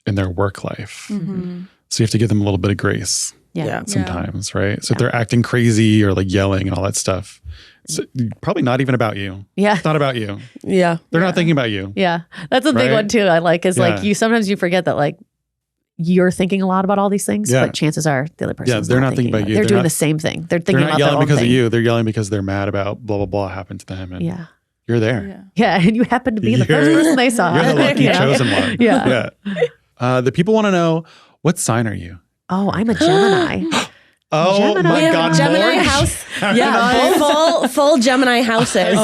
in their work life. So you have to give them a little bit of grace sometimes, right? So if they're acting crazy or like yelling and all that stuff, it's probably not even about you. It's not about you. They're not thinking about you. That's a big one too. I like is like sometimes you forget that like you're thinking a lot about all these things, but chances are the other person they're not thinking about you. They're doing the same thing. They're thinking about their own thing. They're not yelling because of you. They're yelling because they're mad about blah, blah, blah happened to them. And you're there. Yeah, and you happen to be the first person they saw. You're the lucky chosen one. Yeah. The people want to know, what sign are you? Oh, I'm a Gemini. Oh Gemini. my God! Gemini house. Yeah, full Gemini houses.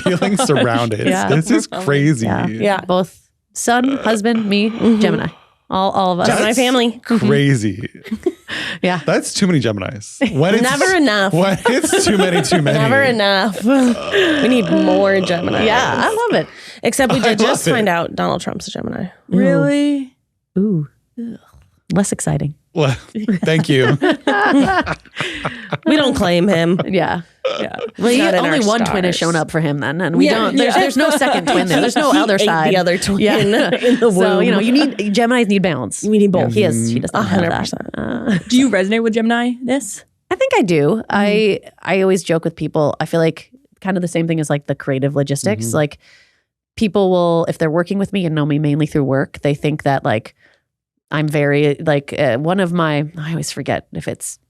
Feeling surrounded. This is crazy. Yeah. Both son, husband, me, Gemini. All of us. Gemini family. Crazy. Yeah. That's too many Geminis. Never enough. When it's too many. Never enough. We need more Geminis. Yeah, I love it. Except we did just find out Donald Trump's a Gemini. Really? Ooh. Less exciting. Well, thank you. We don't claim him. Yeah. Well, only one twin has shown up for him then, and we don't. There's no second twin there. There's no other side. The other twin in the womb. So Geminis need balance. We need both. She doesn't have that. 100%. Do you resonate with Gemini-ness? I think I do. I always joke with people. I feel like kind of the same thing as like the creative logistics. Like people will, if they're working with me and know me mainly through work, they think that like I'm very like one of my. I always forget if it's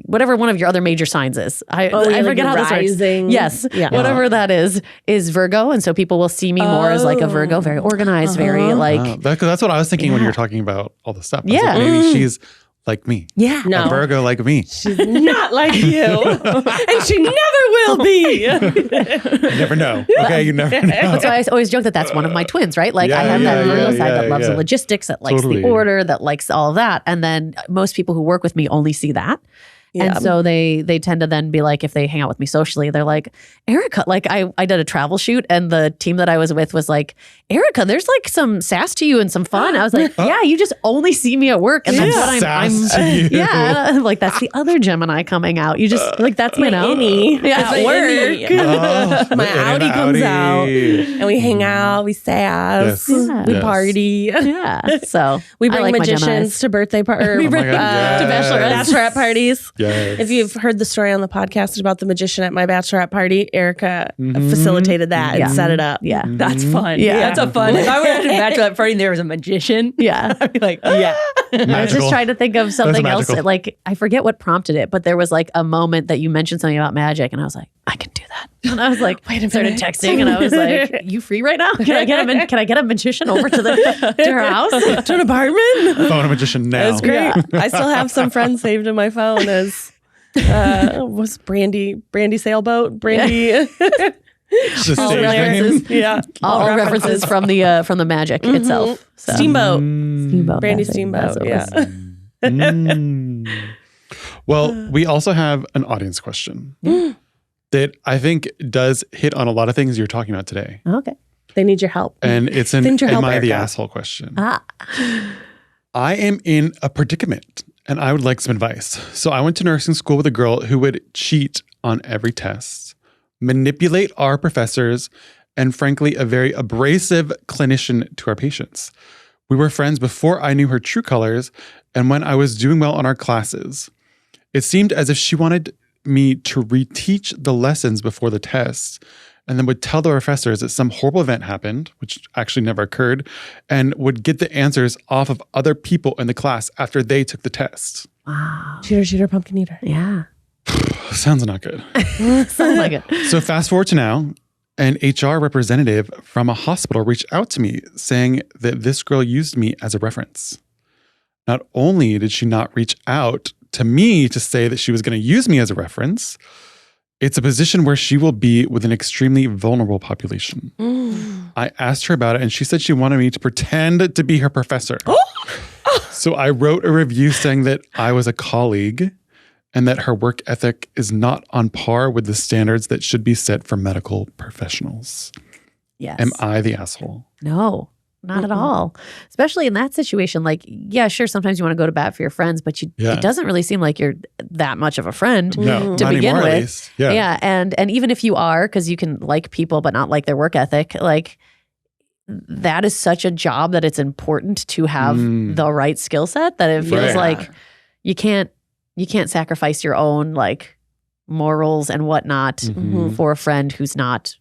whatever one of your other major signs is. I forget how this works. Yes, whatever that is Virgo, and so people will see me more as like a Virgo, very organized, very like. That's what I was thinking when you were talking about all the stuff. Yeah, like, maybe she's like me. Yeah, a Virgo like me. She's not like you, and she never will be. You never know. Okay, you never know. That's why I always joke that that's one of my twins, right? Like I have that Virgo side that loves the logistics, that likes the order, that likes all of that, and then most people who work with me only see that. Yeah. And so they tend to then be like, if they hang out with me socially, they're like, Erica, like I did a travel shoot and the team that I was with was like, Erica, there's like some sass to you and some fun. I was like, yeah, you just only see me at work. And that's what I'm to you. Yeah. Like that's the other Gemini coming out. You just like, that's my innie. Yeah, at work. My Audi comes out and we hang out, we sass, we party. Yeah. So we bring magicians to birthday parties. We bring to bachelorette parties. Yes. If you've heard the story on the podcast about the magician at my bachelorette party, Erica facilitated that and set it up. Yeah. That's fun. Yeah. That's a fun. If I were at a bachelorette party and there was a magician, I'd be like, I was just trying to think of something else. Like, I forget what prompted it, but there was like a moment that you mentioned something about magic and I was like, I can do that. And I was like, wait a minute, texting and I was like, you free right now? Can I get a magician over to her house? To an apartment? Phone a magician now. That's great. Yeah. I still have some friends saved in my phone as was Brandy Sailboat, Brandy. All references, all references from the magic itself. So. Steamboat, Brandy Steamboat. Yeah. Well, we also have an audience question that I think does hit on a lot of things you're talking about today. Okay. They need your help. And it's an am I the asshole question. I am in a predicament and I would like some advice. So I went to nursing school with a girl who would cheat on every test, manipulate our professors, and frankly, a very abrasive clinician to our patients. We were friends before I knew her true colors and when I was doing well on our classes. It seemed as if she wanted me to reteach the lessons before the test and then would tell the professors that some horrible event happened, which actually never occurred, and would get the answers off of other people in the class after they took the test. Wow. Cheater, pumpkin eater. Yeah. Sounds not good. Sounds like it. So fast forward to now, an HR representative from a hospital reached out to me saying that this girl used me as a reference. Not only did she not reach out to me to say that she was going to use me as a reference, it's a position where she will be with an extremely vulnerable population. I asked her about it and she said she wanted me to pretend to be her professor. So I wrote a review saying that I was a colleague and that her work ethic is not on par with the standards that should be set for medical professionals. Yes. Am I the asshole? No. Not at all. Especially in that situation. Like, yeah, sure, sometimes you want to go to bat for your friends, but it doesn't really seem like you're that much of a friend to begin with. At least. Yeah. And even if you are, because you can like people but not like their work ethic, like that is such a job that it's important to have the right skill set that it feels like you can't sacrifice your own like morals and whatnot for a friend who's not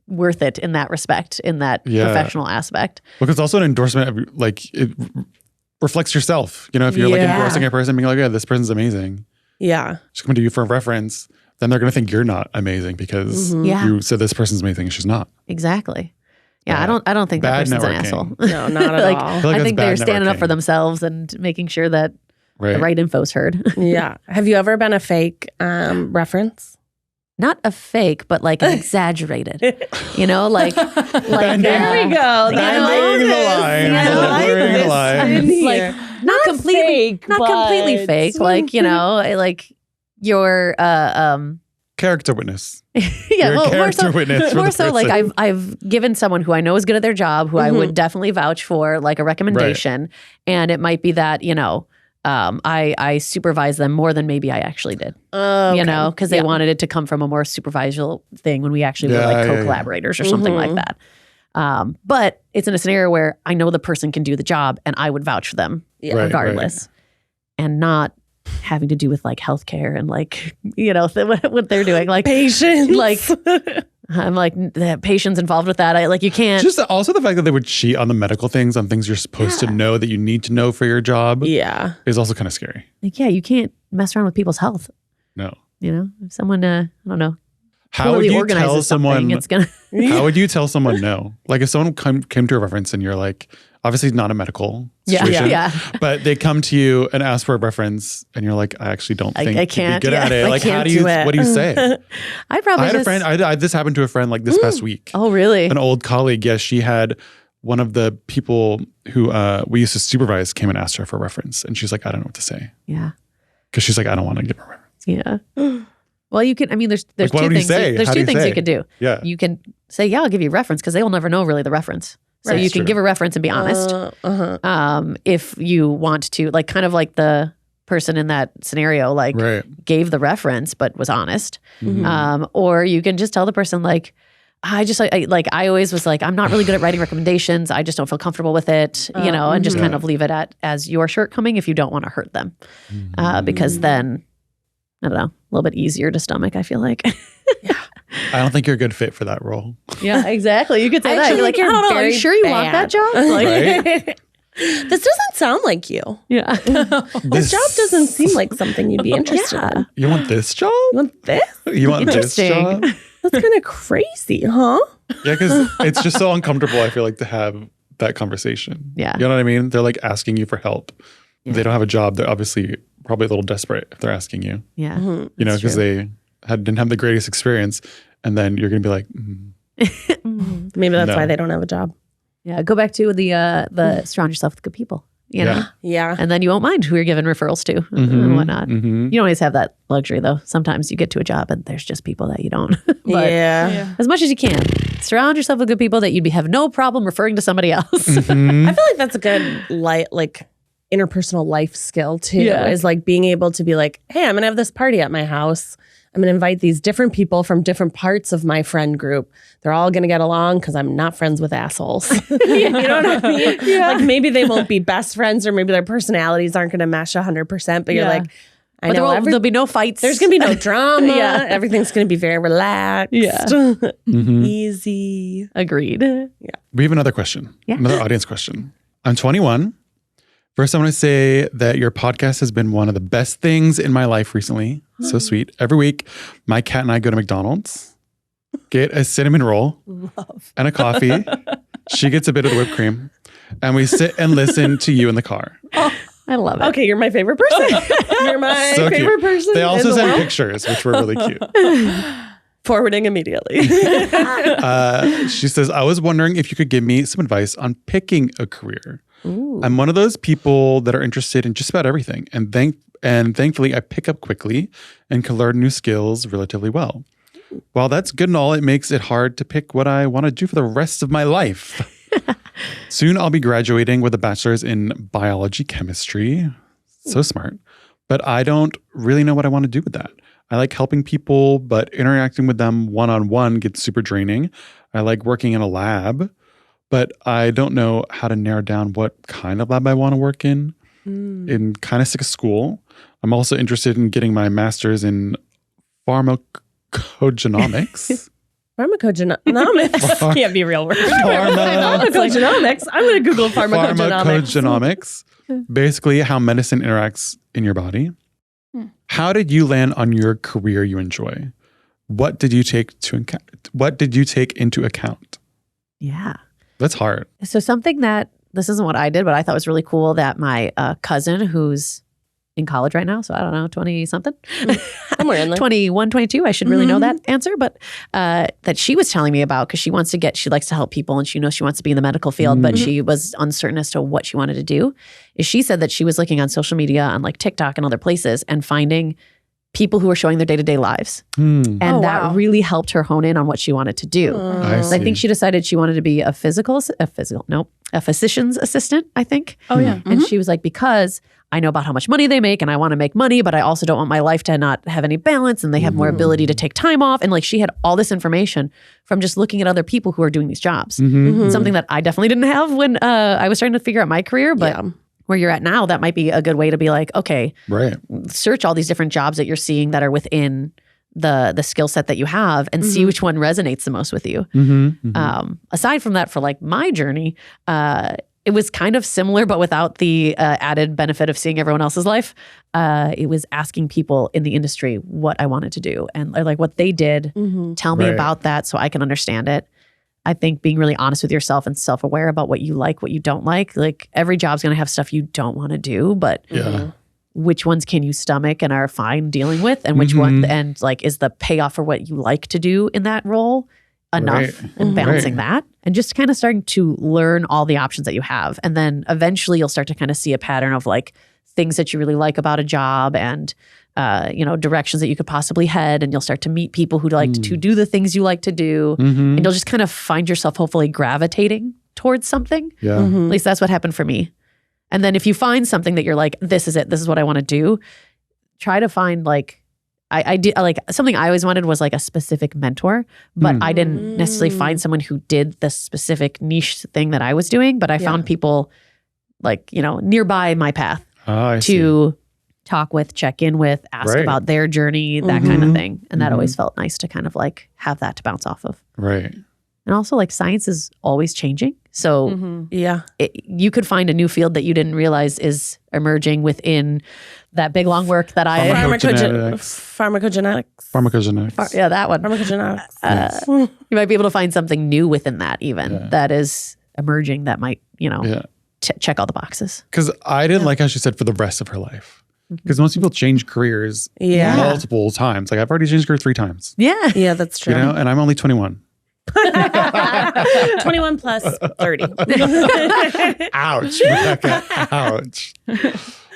worth it in that respect, in that professional aspect. Because it's also an endorsement of like reflects yourself. You know, if you're like endorsing a person, being like, yeah, this person's amazing. Yeah. She's coming to you for a reference, then they're going to think you're not amazing because you said this person's amazing and she's not. Exactly. Yeah, I don't think that person's an asshole. No, not at all. I think they're standing up for themselves and making sure that the right info's heard. Yeah. Have you ever been a fake reference? Not a fake, but like an exaggerated. You know, like there we go. Blurring the lines. Like not completely fake. Like, you know, like your character witness. Yeah, well, character witness. More so like I've given someone who I know is good at their job, who I would definitely vouch for, like a recommendation, and it might be that, you know, I supervise them more than maybe I actually did. You know, because they wanted it to come from a more supervisory thing when we actually were like co-collaborators or something like that. But it's in a scenario where I know the person can do the job and I would vouch for them regardless, and not having to do with like healthcare and like, you know, what they're doing, like patients, like I'm like the patients involved with that. You can't. Just also the fact that they would cheat on the medical things, on things you're supposed to know that you need to know for your job. Yeah, is also kind of scary. Like, you can't mess around with people's health. No, you know, if someone I don't know. How would you tell someone? It's gonna. How would you tell someone no? Like if someone came to a reference and you're like, obviously not a medical situation, but they come to you and ask for a reference and you're like, I actually don't think I can't, you'd be good at it. Like, what do you say? I had a friend, this happened to a friend like this past week. Oh, really? An old colleague. Yes, she had one of the people who we used to supervise came and asked her for a reference. And she's like, I don't know what to say. Yeah. Because she's like, I don't want to give a reference. Yeah. Well, you can, I mean, there's like, two things. There's two things you could do. Yeah. You can say, yeah, I'll give you a reference because they will never know really the reference. So you can give a reference and be honest. If you want to, like kind of like the person in that scenario, like gave the reference but was honest. Or you can just tell the person like, I always was like, I'm not really good at writing recommendations. I just don't feel comfortable with it, you know, and just kind of leave it as your shortcoming if you don't want to hurt them. Because then, I don't know, a little bit easier to stomach, I feel like. I don't think you're a good fit for that role. Yeah, exactly. You could say that. You're like, I don't know. Are you sure you want that job? Like, this doesn't sound like you. Yeah. This job doesn't seem like something you'd be interested in. You want this job? You want this? You want this job? That's kind of crazy, huh? Yeah, because it's just so uncomfortable, I feel like, to have that conversation. Yeah. You know what I mean? They're like asking you for help. Yeah. They don't have a job. They're obviously probably a little desperate if they're asking you. Yeah. You know, because they didn't have the greatest experience. And then you're going to be like, maybe that's why they don't have a job. Yeah. Go back to the surround yourself with good people, you know? Yeah. And then you won't mind who you're giving referrals to and whatnot. You don't always have that luxury though. Sometimes you get to a job and there's just people that you don't. But as much as you can, surround yourself with good people that you'd have no problem referring to somebody else. I feel like that's a good interpersonal life skill too, is like being able to be like, hey, I'm going to have this party at my house. I'm going to invite these different people from different parts of my friend group. They're all going to get along because I'm not friends with assholes. You know what I mean? Yeah. Like maybe they won't be best friends or maybe their personalities aren't going to mesh 100%, but you're like, there'll be no fights. There's going to be no drama. Everything's going to be very relaxed. Yeah. Easy. Agreed. Yeah. We have another question. Yeah. Another audience question. I'm 21. First, I want to say that your podcast has been one of the best things in my life recently. So sweet. Every week, my cat and I go to McDonald's, get a cinnamon roll and a coffee. She gets a bit of the whipped cream. And we sit and listen to you in the car. Oh, I love it. Okay, you're my favorite person. You're my favorite person. They also sent pictures, which were really cute. Forwarding immediately. She says, I was wondering if you could give me some advice on picking a career. Ooh. I'm one of those people that are interested in just about everything. And thankfully, I pick up quickly and can learn new skills relatively well. While that's good and all, it makes it hard to pick what I want to do for the rest of my life. Soon, I'll be graduating with a bachelor's in biology chemistry. So smart. But I don't really know what I want to do with that. I like helping people, but interacting with them one-on-one gets super draining. I like working in a lab, but I don't know how to narrow down what kind of lab I want to work in. I'm kind of sick of school. I'm also interested in getting my master's in pharmacogenomics. Pharmacogenomics can't be real word. Pharmacogenomics. I'm going to Google pharmacogenomics. basically how medicine interacts in your body. How did you land on your career you enjoy? What did you take into account? Yeah. That's hard. So something that, this isn't what I did, but I thought was really cool that my cousin, who's in college right now, so I don't know, 20 something, somewhere in there, 21, 22, I should really know that answer, but that she was telling me about, because she likes to help people, and she knows she wants to be in the medical field, but she was uncertain as to what she wanted to do. Is she said that she was looking on social media, on like TikTok and other places, and finding people who are showing their day-to-day lives. And that really helped her hone in on what she wanted to do. I think she decided she wanted to be a physician's assistant, I think. Oh, yeah. And she was like, because I know about how much money they make and I want to make money, but I also don't want my life to not have any balance, and they have more ability to take time off. And like, she had all this information from just looking at other people who are doing these jobs. Something that I definitely didn't have when I was trying to figure out my career, but where you're at now, that might be a good way to be like, okay, search all these different jobs that you're seeing that are within the skill set that you have, and see which one resonates the most with you. Aside from that, for like my journey, it was kind of similar, but without the added benefit of seeing everyone else's life. It was asking people in the industry what I wanted to do, and like what they did. Tell me about that so I can understand it. I think being really honest with yourself and self-aware about what you like, what you don't like. Like, every job's going to have stuff you don't want to do, but which ones can you stomach and are fine dealing with, and which one, and like, is the payoff for what you like to do in that role enough, and balancing that, and just kind of starting to learn all the options that you have. And then eventually you'll start to kind of see a pattern of like things that you really like about a job, and directions that you could possibly head, and you'll start to meet people who like to do the things you like to do, and you'll just kind of find yourself hopefully gravitating towards something. At least that's what happened for me. And then if you find something that you're like, this is it, this is what I want to do, try to find like, I did like something I always wanted was like a specific mentor, but I didn't necessarily find someone who did the specific niche thing that I was doing, but I found people like, nearby my path to talk with, check in with, ask about their journey, that kind of thing. And that always felt nice to kind of like have that to bounce off of. And also, like, science is always changing. So you could find a new field that you didn't realize is emerging within that big long work that I pharmacogenetics. Yeah, that one. Pharmacogenetics. You might be able to find something new within that even that is emerging that might, check all the boxes. Because I didn't like how she said for the rest of her life. Because most people change careers multiple times. Like, I've already changed career 3 times. Yeah, that's true. And I'm only 21. 21 plus 30. Ouch, Rebecca. Ouch.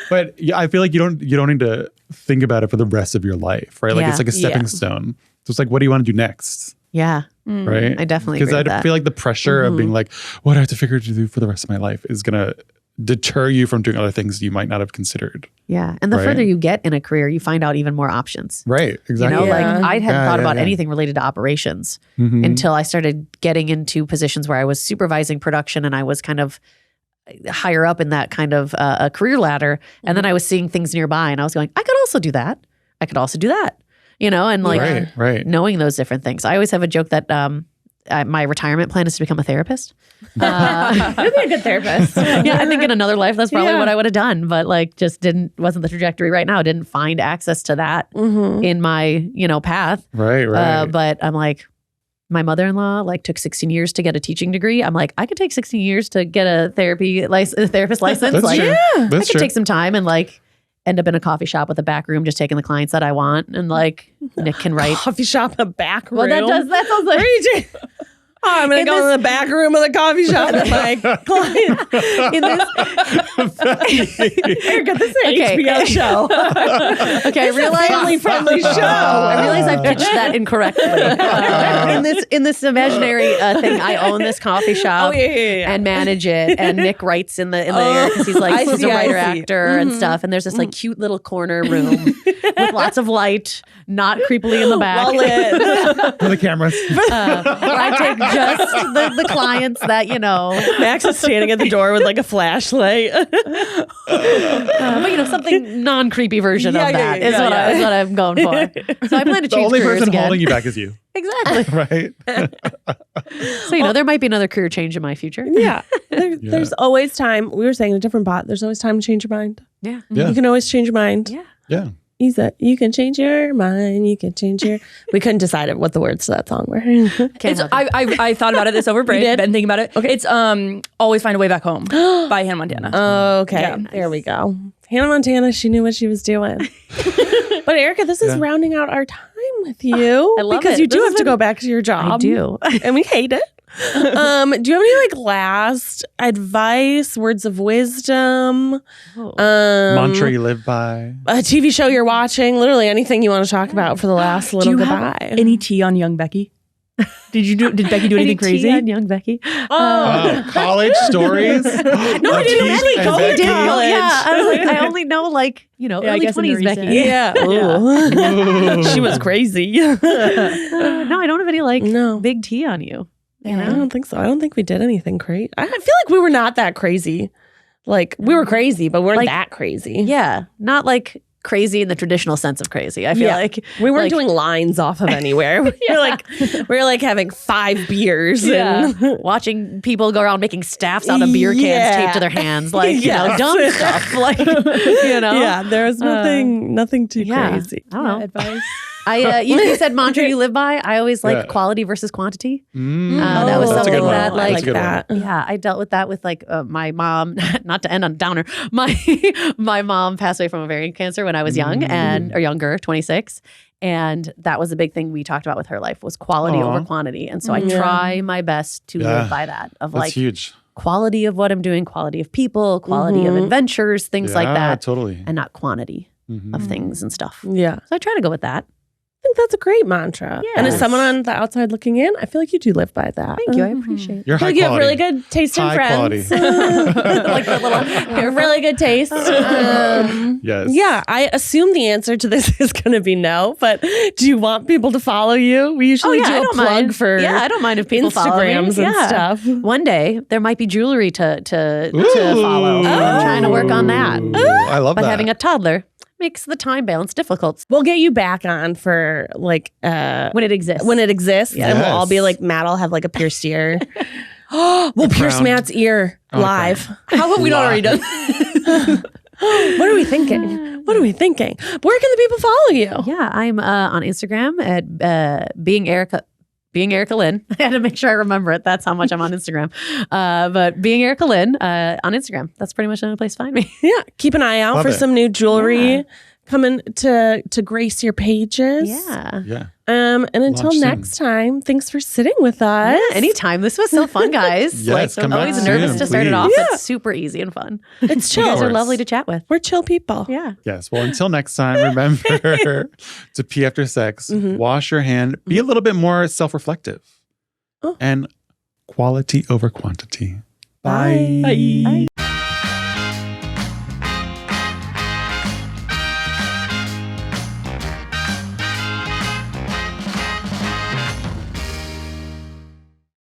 But yeah, I feel like you don't need to think about it for the rest of your life, right? Like, it's like a stepping stone. So it's like, what do you want to do next? Yeah. Right? I definitely agree with that. Because I feel like the pressure of being like, what do I have to figure to do for the rest of my life is going to deter you from doing other things you might not have considered. Yeah. And the further you get in a career, you find out even more options. Right. Exactly. Like, I hadn't thought about anything related to operations until I started getting into positions where I was supervising production, and I was kind of higher up in that kind of a career ladder. And then I was seeing things nearby, and I was going, I could also do that. I could also do that. And like knowing those different things. I always have a joke that my retirement plan is to become a therapist. You'd be a good therapist. I think in another life that's probably what I would have done, but like just wasn't the trajectory right now. Didn't find access to that in my path. Right. But I'm like, my mother-in-law like took 16 years to get a teaching degree. I'm like, I could take 16 years to get a therapist license. That's like, true. I could take some time and like end up in a coffee shop with a back room, just taking the clients that I want, and like Nick can write. Coffee shop, a back room. Well, that sounds like. I'm going to go in the back room of the coffee shop with my client. Erica, this is an HBO show. Okay, I realize family-friendly show. I realize I've pitched that incorrectly. In this imaginary thing, I own this coffee shop and manage it, and Nick writes in the air because he's a writer actor and stuff. And there's this like cute little corner room with lots of light, not creepily in the back. Well lit. For the cameras. Where I take just the clients that, Max is standing at the door with like a flashlight. But something non-creepy version of that is what I'm going for. So I plan to change the only careers person again. holding you back is you. Exactly. Right. So, there might be another career change in my future. Yeah. There's always time. We were saying in a different bot, there's always time to change your mind. Yeah. You can always change your mind. Yeah. Yeah. You can change your mind. You can change your. We couldn't decide what the words to that song were. I thought about it this over break. Been thinking about it. Okay. It's Always Find a Way Back Home by Hannah Montana. Oh, okay. Yeah. There we go. Hannah Montana, she knew what she was doing. But Erica, this is rounding out our time with you. I love because it. you do have to go back to your job. I do. And we hate it. Do you have any last advice, words of wisdom, mantra you live by, a TV show you're watching, literally anything you want to talk about for the last little goodbye? Any tea on young Becky? Did Becky do anything crazy? Tea on young Becky? College stories? No, I didn't actually go to college. Yeah, I only know early 20s Becky. Yeah. She was crazy. No, I don't have any big tea on you. I don't think so. I don't think we did anything crazy. I feel like we were not that crazy. We were crazy, but we weren't that crazy. Yeah. Not crazy in the traditional sense of crazy. I feel like we weren't doing lines off of anywhere. We were having 5 beers and watching people go around making staffs out of beer cans taped to their hands, dumb stuff. Yeah, there was nothing too crazy. I don't know. Advice. You said mantra you live by. I always like quality versus quantity. That was something that I dealt with that with my mom. Not to end on a downer. My mom passed away from ovarian cancer when I was young or younger, 26. And that was a big thing we talked about with her life was quality over quantity. And so I try my best to live by that of that's huge. Quality of what I'm doing, quality of people, quality of adventures, things like that. Totally. And not quantity of things and stuff. Yeah. So I try to go with that. I think that's a great mantra. Yes. And as someone on the outside looking in, I feel like you do live by that. Thank you. I appreciate it. You're high quality. You have really good taste in friends. You're really good taste. Yes. Yeah, I assume the answer to this is going to be no, but do you want people to follow you? We usually do a plug for I don't mind if people Instagrams follow me. and stuff. One day, there might be jewelry to follow. I'm trying to work on that. I love that. But having a toddler makes the time balance difficult. We'll get you back on for when it exists. And we'll all be Matt'll have a pierced ear. We'll pierce Matt's ear live. How have we not already done? What are we thinking? Where can the people follow you? Yeah, I'm on Instagram at being Erica Lynn. I had to make sure I remember it. That's how much I'm on Instagram. But being Erica Lynn on Instagram. That's pretty much the only place to find me. Yeah. Keep an eye out for some new jewelry coming to grace your pages. Yeah. And until next time, thanks for sitting with us. Yeah, anytime. This was so fun, guys. Yes, I'm always nervous to start it off. It's super easy and fun. It's chill. You guys are lovely to chat with. We're chill people. Yeah. Yes. Well, until next time, remember to pee after sex, wash your hand, be a little bit more self-reflective, and quality over quantity. Bye. Bye.